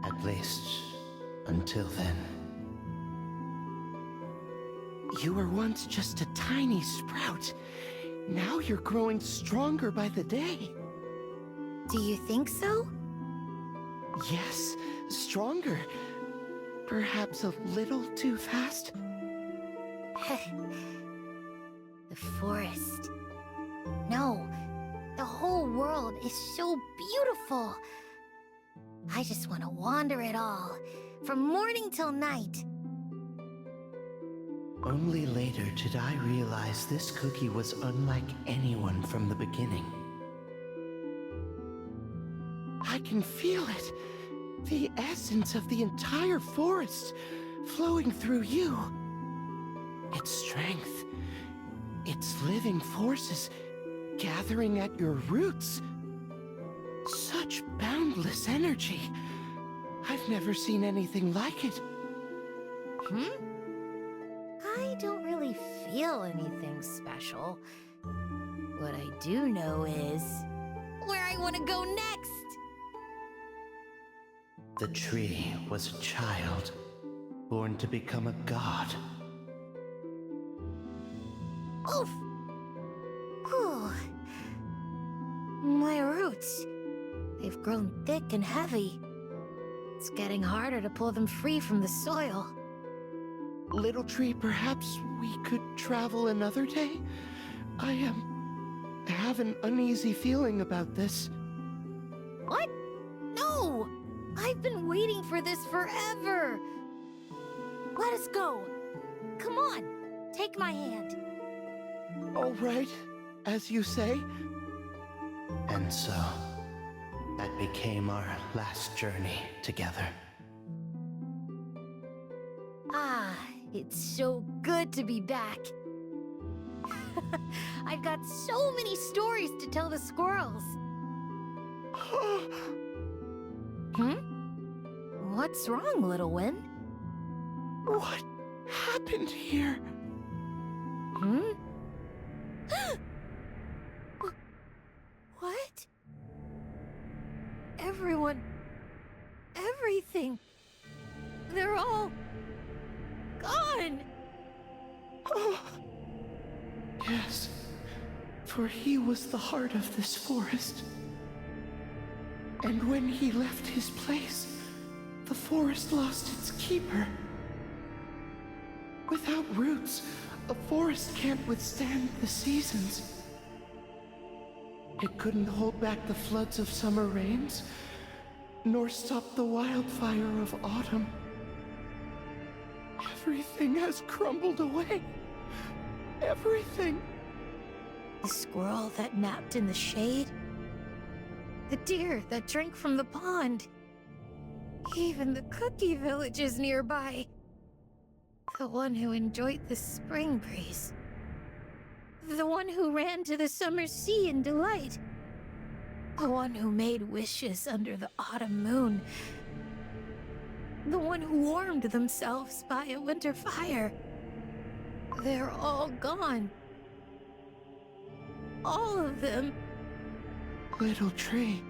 At least, until then. You were once just a tiny sprout. Now you're growing stronger by the day. Do you think so? Yes, stronger. Perhaps a little too fast. The forest. No, the whole world is so beautiful. I just want to wander it all, from morning till night. Only later did I realize this cookie was unlike anyone from the beginning. I can feel it. The essence of the entire forest flowing through you. Its strength, its living forces gathering at your roots. Such boundless energy. I've never seen anything like it. I don't really feel anything special. What I do know is where I want to go next. The tree was a child, born to become a god. Oof! Whew. My roots. They've grown thick and heavy. It's getting harder to pull them free from the soil. Little tree, perhaps we could travel another day? I have an uneasy feeling about this. What? No! I've been waiting for this forever! Let us go! Come on! Take my hand! All right, as you say. And so, that became our last journey together. Ah, it's so good to be back. I've got so many stories to tell the squirrels. What's wrong, little Win? What happened here? What? Everyone... everything... they're all... gone! Yes, for he was the heart of this forest. And when he left his place, the forest lost its keeper. Without roots, a forest can't withstand the seasons. It couldn't hold back the floods of summer rains, nor stop the wildfire of autumn. Everything has crumbled away. Everything. The squirrel that napped in the shade. The deer that drank from the pond. Even the cookie villages nearby. The one who enjoyed the spring breeze. The one who ran to the summer sea in delight. The one who made wishes under the autumn moon. The one who warmed themselves by a winter fire. They're all gone. All of them. Little tree.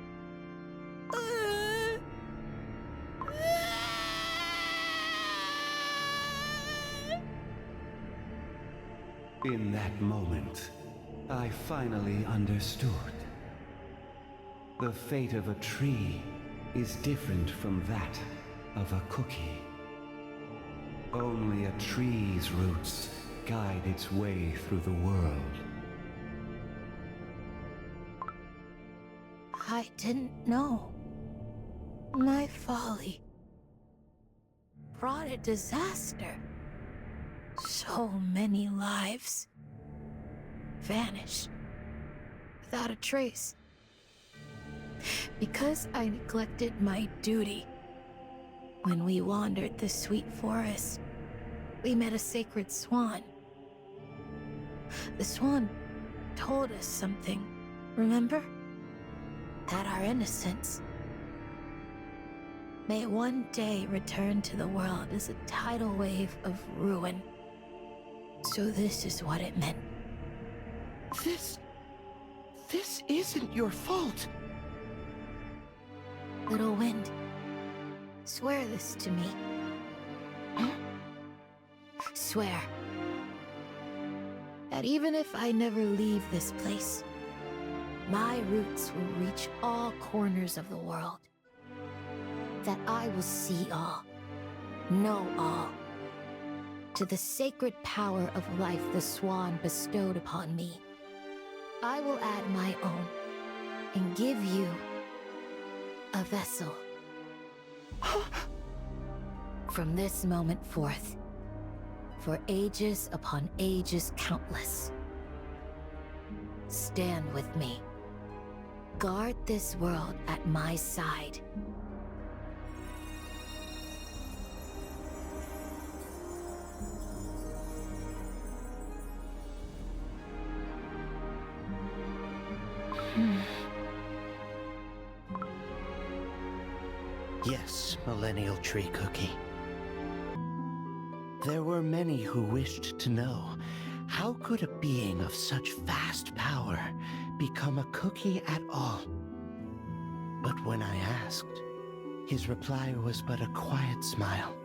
In that moment, I finally understood. The fate of a tree is different from that of a cookie. Only a tree's roots guide its way through the world. I didn't know. My folly brought a disaster. So many lives vanished without a trace. Because I neglected my duty. When we wandered the sweet forest, we met a sacred swan. The swan told us something, remember? That our innocence may one day return to the world as a tidal wave of ruin. So this is what it meant. This isn't your fault. Little Wind, swear this to me. Swear that even if I never leave this place, my roots will reach all corners of the world. That I will see all, know all. To the sacred power of life the swan bestowed upon me, I will add my own and give you a vessel From this moment forth, for ages upon ages countless, stand with me. Guard this world at my side. Yes, Millennial Tree Cookie. There were many who wished to know, how could a being of such vast power become a cookie at all? But when I asked, his reply was but a quiet smile.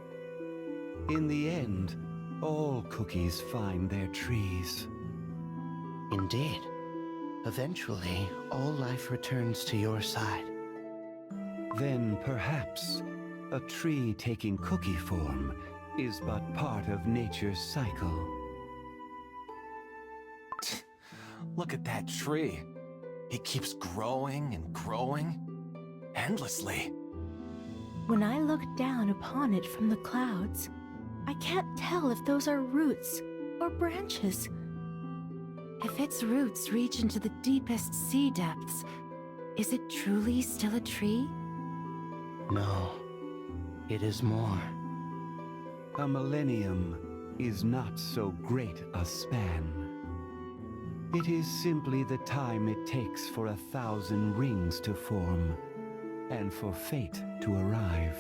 In the end, all cookies find their trees. Indeed. Eventually, all life returns to your side. Then perhaps a tree taking cookie form is but part of nature's cycle. Look at that tree. It keeps growing and growing endlessly. When I look down upon it from the clouds, I can't tell if those are roots or branches. If its roots reach into the deepest sea depths, is it truly still a tree? No, it is more. A millennium is not so great a span. It is simply the time it takes for 1,000 rings to form, and for fate to arrive.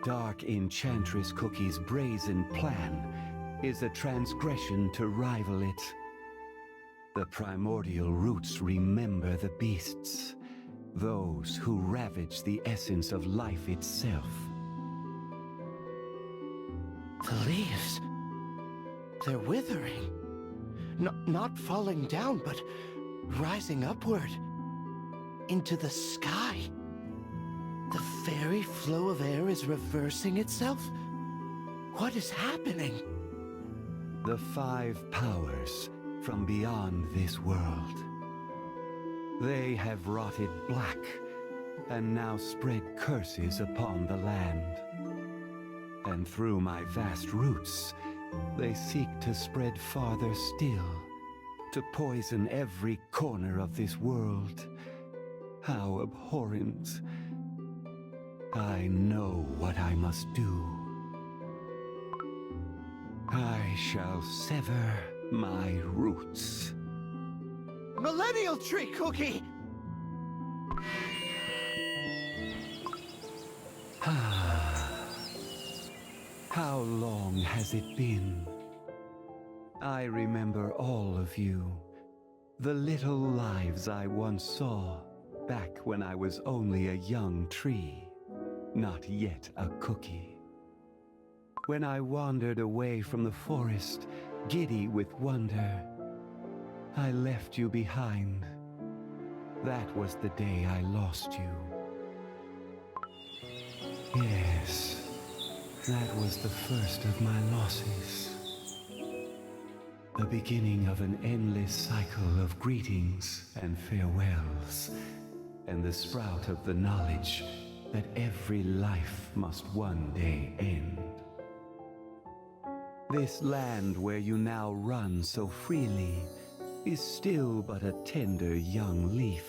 Dark Enchantress Cookie's brazen plan is a transgression to rival it. The primordial roots remember the beasts, those who ravage the essence of life itself. The leaves, they're withering. Not falling down, but rising upward into the sky. The very flow of air is reversing itself? What is happening? The 5 powers from beyond this world. They have rotted black and now spread curses upon the land. And through my vast roots, they seek to spread farther still, to poison every corner of this world. How abhorrent. I know what I must do. I shall sever my roots. Millennial Tree Cookie! How long has it been? I remember all of you. The little lives I once saw back when I was only a young tree, not yet a cookie. When I wandered away from the forest, giddy with wonder, I left you behind. That was the day I lost you. Yes, that was the first of my losses. The beginning of an endless cycle of greetings and farewells, and the sprout of the knowledge that every life must one day end. This land where you now run so freely is still but a tender young leaf.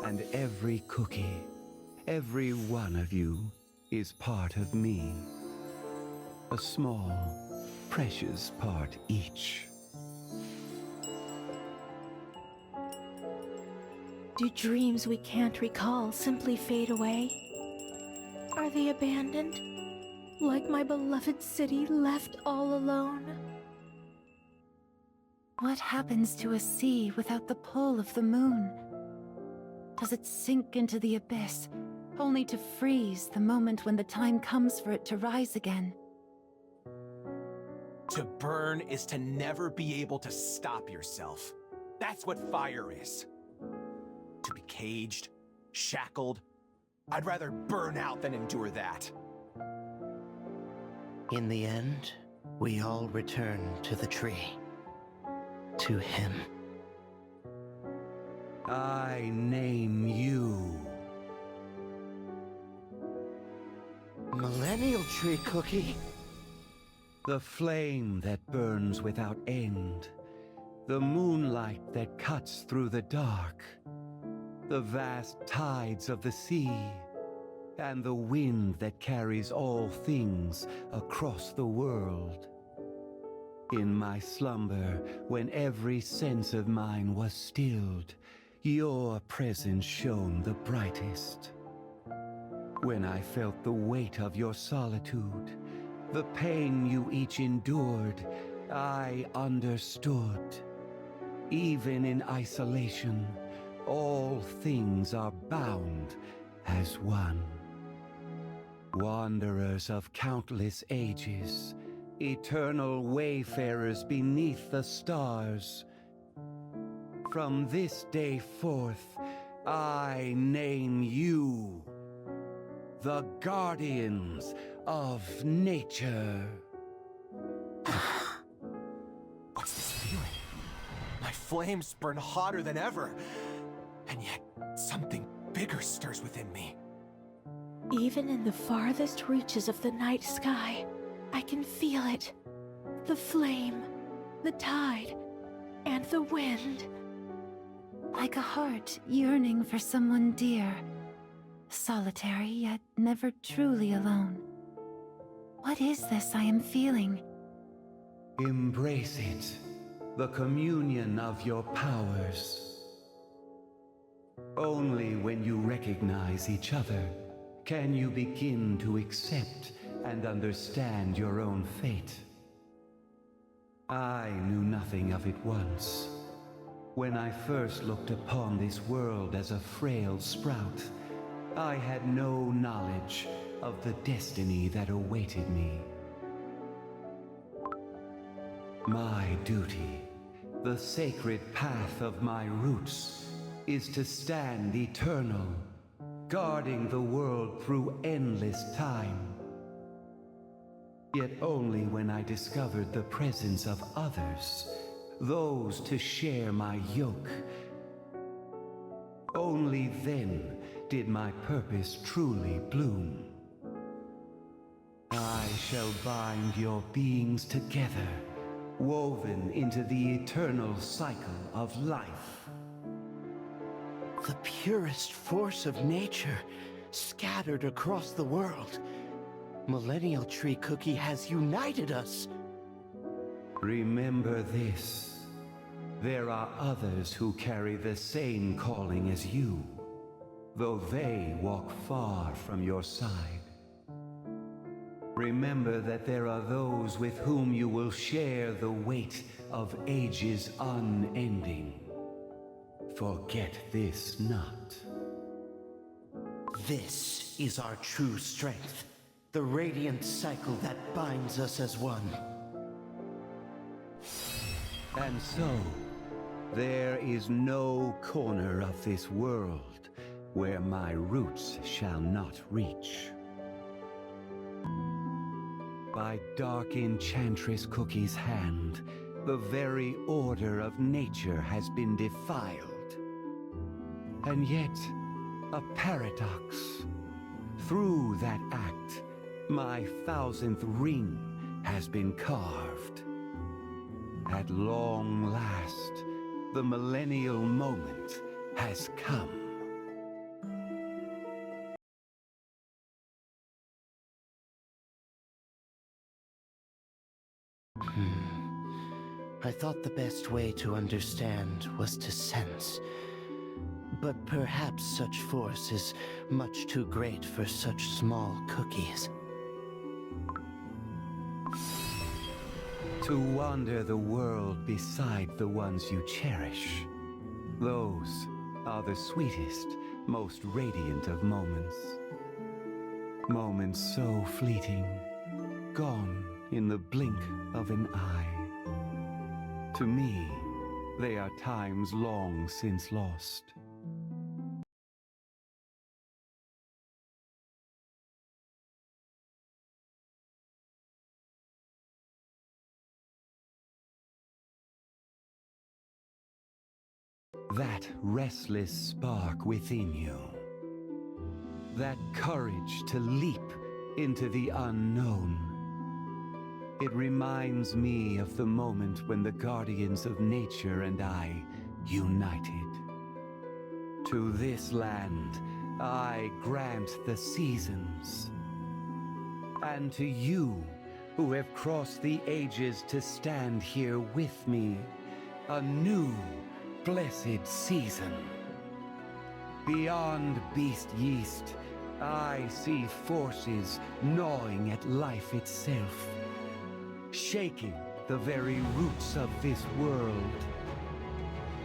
And every cookie, every one of you, is part of me. A small, precious part each. Do dreams we can't recall simply fade away? Are they abandoned? Like my beloved city left all alone? What happens to a sea without the pull of the moon? Does it sink into the abyss, only to freeze the moment when the time comes for it to rise again? To burn is to never be able to stop yourself. That's what fire is. To be caged, shackled. I'd rather burn out than endure that. In the end, we all return to the tree. To him. I name you millennial tree cookie. The flame that burns without end. The moonlight that cuts through the dark. The vast tides of the sea. And the wind that carries all things across the world. In my slumber, when every sense of mine was stilled, your presence shone the brightest. When I felt the weight of your solitude, the pain you each endured, I understood. Even in isolation, all things are bound as one. Wanderers of countless ages, eternal wayfarers beneath the stars. From this day forth, I name you the Guardians of Nature. What's this feeling? My flames burn hotter than ever, and yet something bigger stirs within me. Even in the farthest reaches of the night sky, I can feel it. The flame, the tide, and the wind. Like a heart yearning for someone dear. Solitary, yet never truly alone. What is this I am feeling? Embrace it, the communion of your powers. Only when you recognize each other can you begin to accept and understand your own fate. I knew nothing of it once. When I first looked upon this world as a frail sprout, I had no knowledge of the destiny that awaited me. My duty, the sacred path of my roots, is to stand eternal, guarding the world through endless time. Yet only when I discovered the presence of others, those to share my yoke, only then did my purpose truly bloom. I shall bind your beings together, woven into the eternal cycle of life. The purest force of nature, scattered across the world. Millennial Tree Cookie has united us. Remember this. There are others who carry the same calling as you, though they walk far from your side. Remember that there are those with whom you will share the weight of ages unending. Forget this not. This is our true strength, the radiant cycle that binds us as one. And so, there is no corner of this world where my roots shall not reach. By dark Enchantress Cookie's hand, the very order of nature has been defiled. And yet, a paradox. Through that act, my 1000th ring has been carved. At long last, the millennial moment has come. I thought the best way to understand was to sense. But perhaps such force is much too great for such small cookies. To wander the world beside the ones you cherish. Those are the sweetest, most radiant of moments. Moments so fleeting, gone in the blink of an eye. To me, they are times long since lost. That restless spark within you. That courage to leap into the unknown. It reminds me of the moment when the guardians of nature and I united. To this land, I grant the seasons. And to you, who have crossed the ages to stand here with me, a new, blessed season. Beyond Beast Yeast, I see forces gnawing at life itself, shaking the very roots of this world.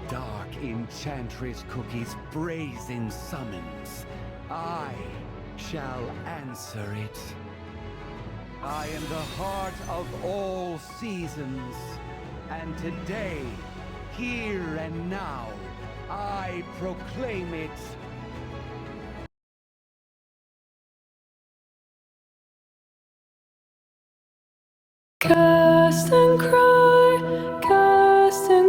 Dark Enchantress Cookie's brazen summons. I shall answer it. I am the heart of all seasons, and today, here and now, I proclaim it. Cast and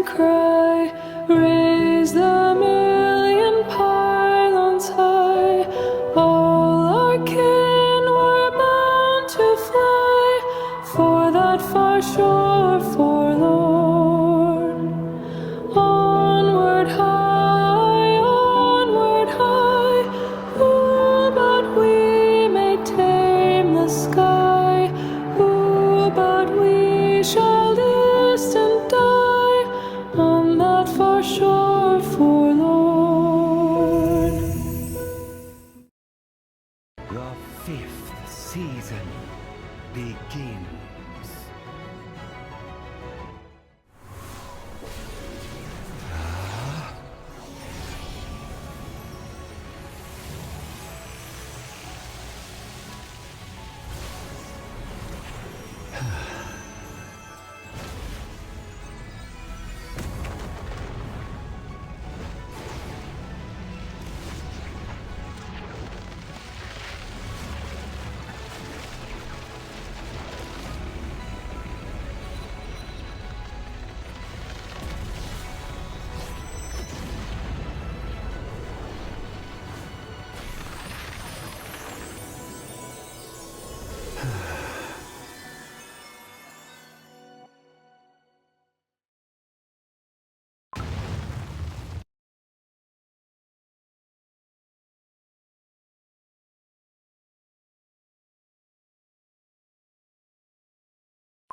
cry, raise the million pylons high. All our kin were bound to fly for that far shore forlorn. Onward high, who but we may tame the sky? Who but we shall distant die on that far shore forlorn? The fifth season begins.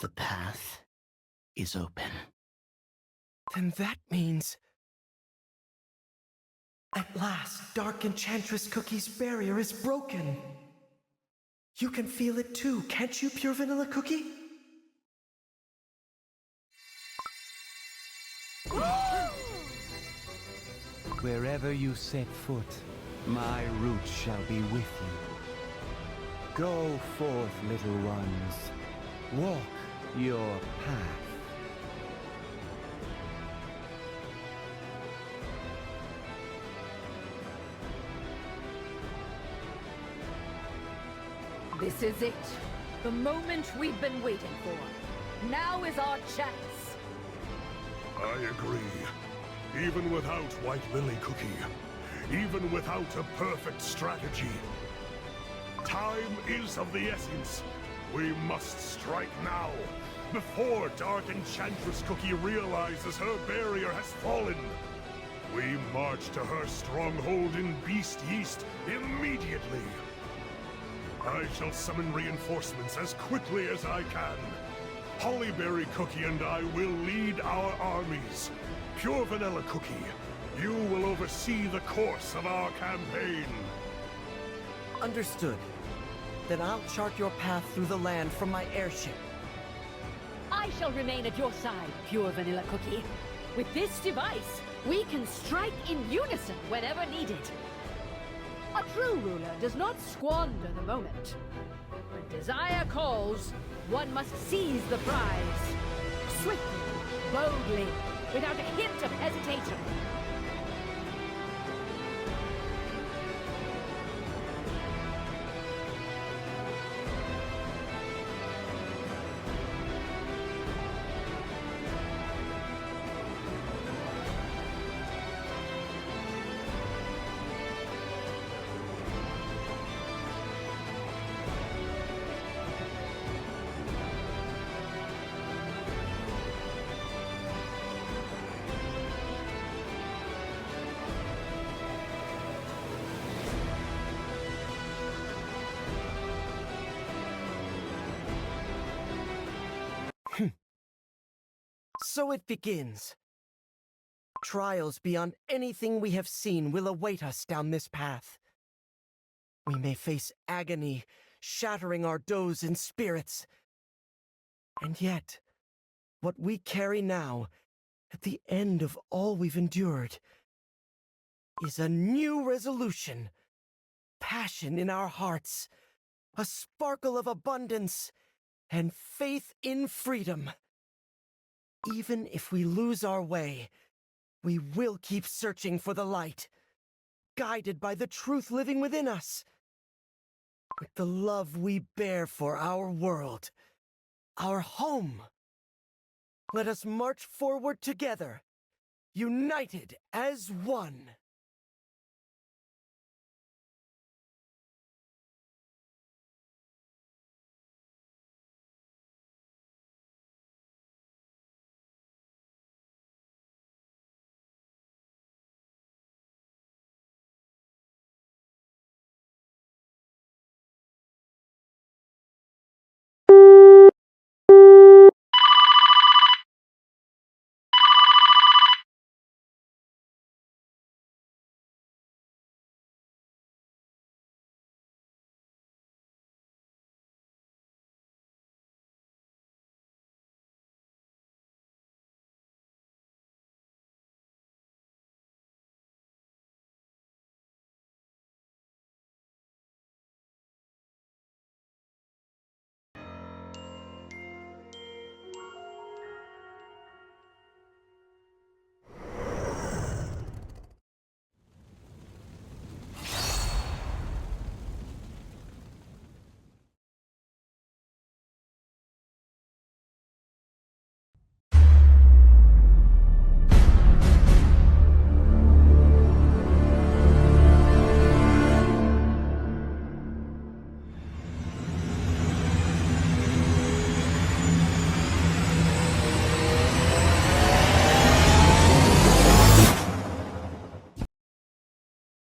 The path is open. Then that means... At last, Dark Enchantress Cookie's barrier is broken. You can feel it too, can't you, Pure Vanilla Cookie? Wherever you set foot, my roots shall be with you. Go forth, little ones. Walk your path. This is it. The moment we've been waiting for. Now is our chance. I agree. Even without White Lily Cookie, even without a perfect strategy, time is of the essence. We must strike now, before Dark Enchantress Cookie realizes her barrier has fallen. We march to her stronghold in Beast Yeast immediately. I shall summon reinforcements as quickly as I can. Hollyberry Cookie and I will lead our armies. Pure Vanilla Cookie, you will oversee the course of our campaign. Understood. Then I'll chart your path through the land from my airship. I shall remain at your side, Pure Vanilla Cookie. With this device, we can strike in unison whenever needed. A true ruler does not squander the moment. When desire calls, one must seize the prize. Swiftly, boldly, without a hint of hesitation. So it begins. Trials beyond anything we have seen will await us down this path. We may face agony, shattering our doughs and spirits. And yet, what we carry now, at the end of all we've endured, is a new resolution, passion in our hearts, a sparkle of abundance, and faith in freedom. Even if we lose our way, we will keep searching for the light, guided by the truth living within us. With the love we bear for our world, our home. Let us march forward together, united as one.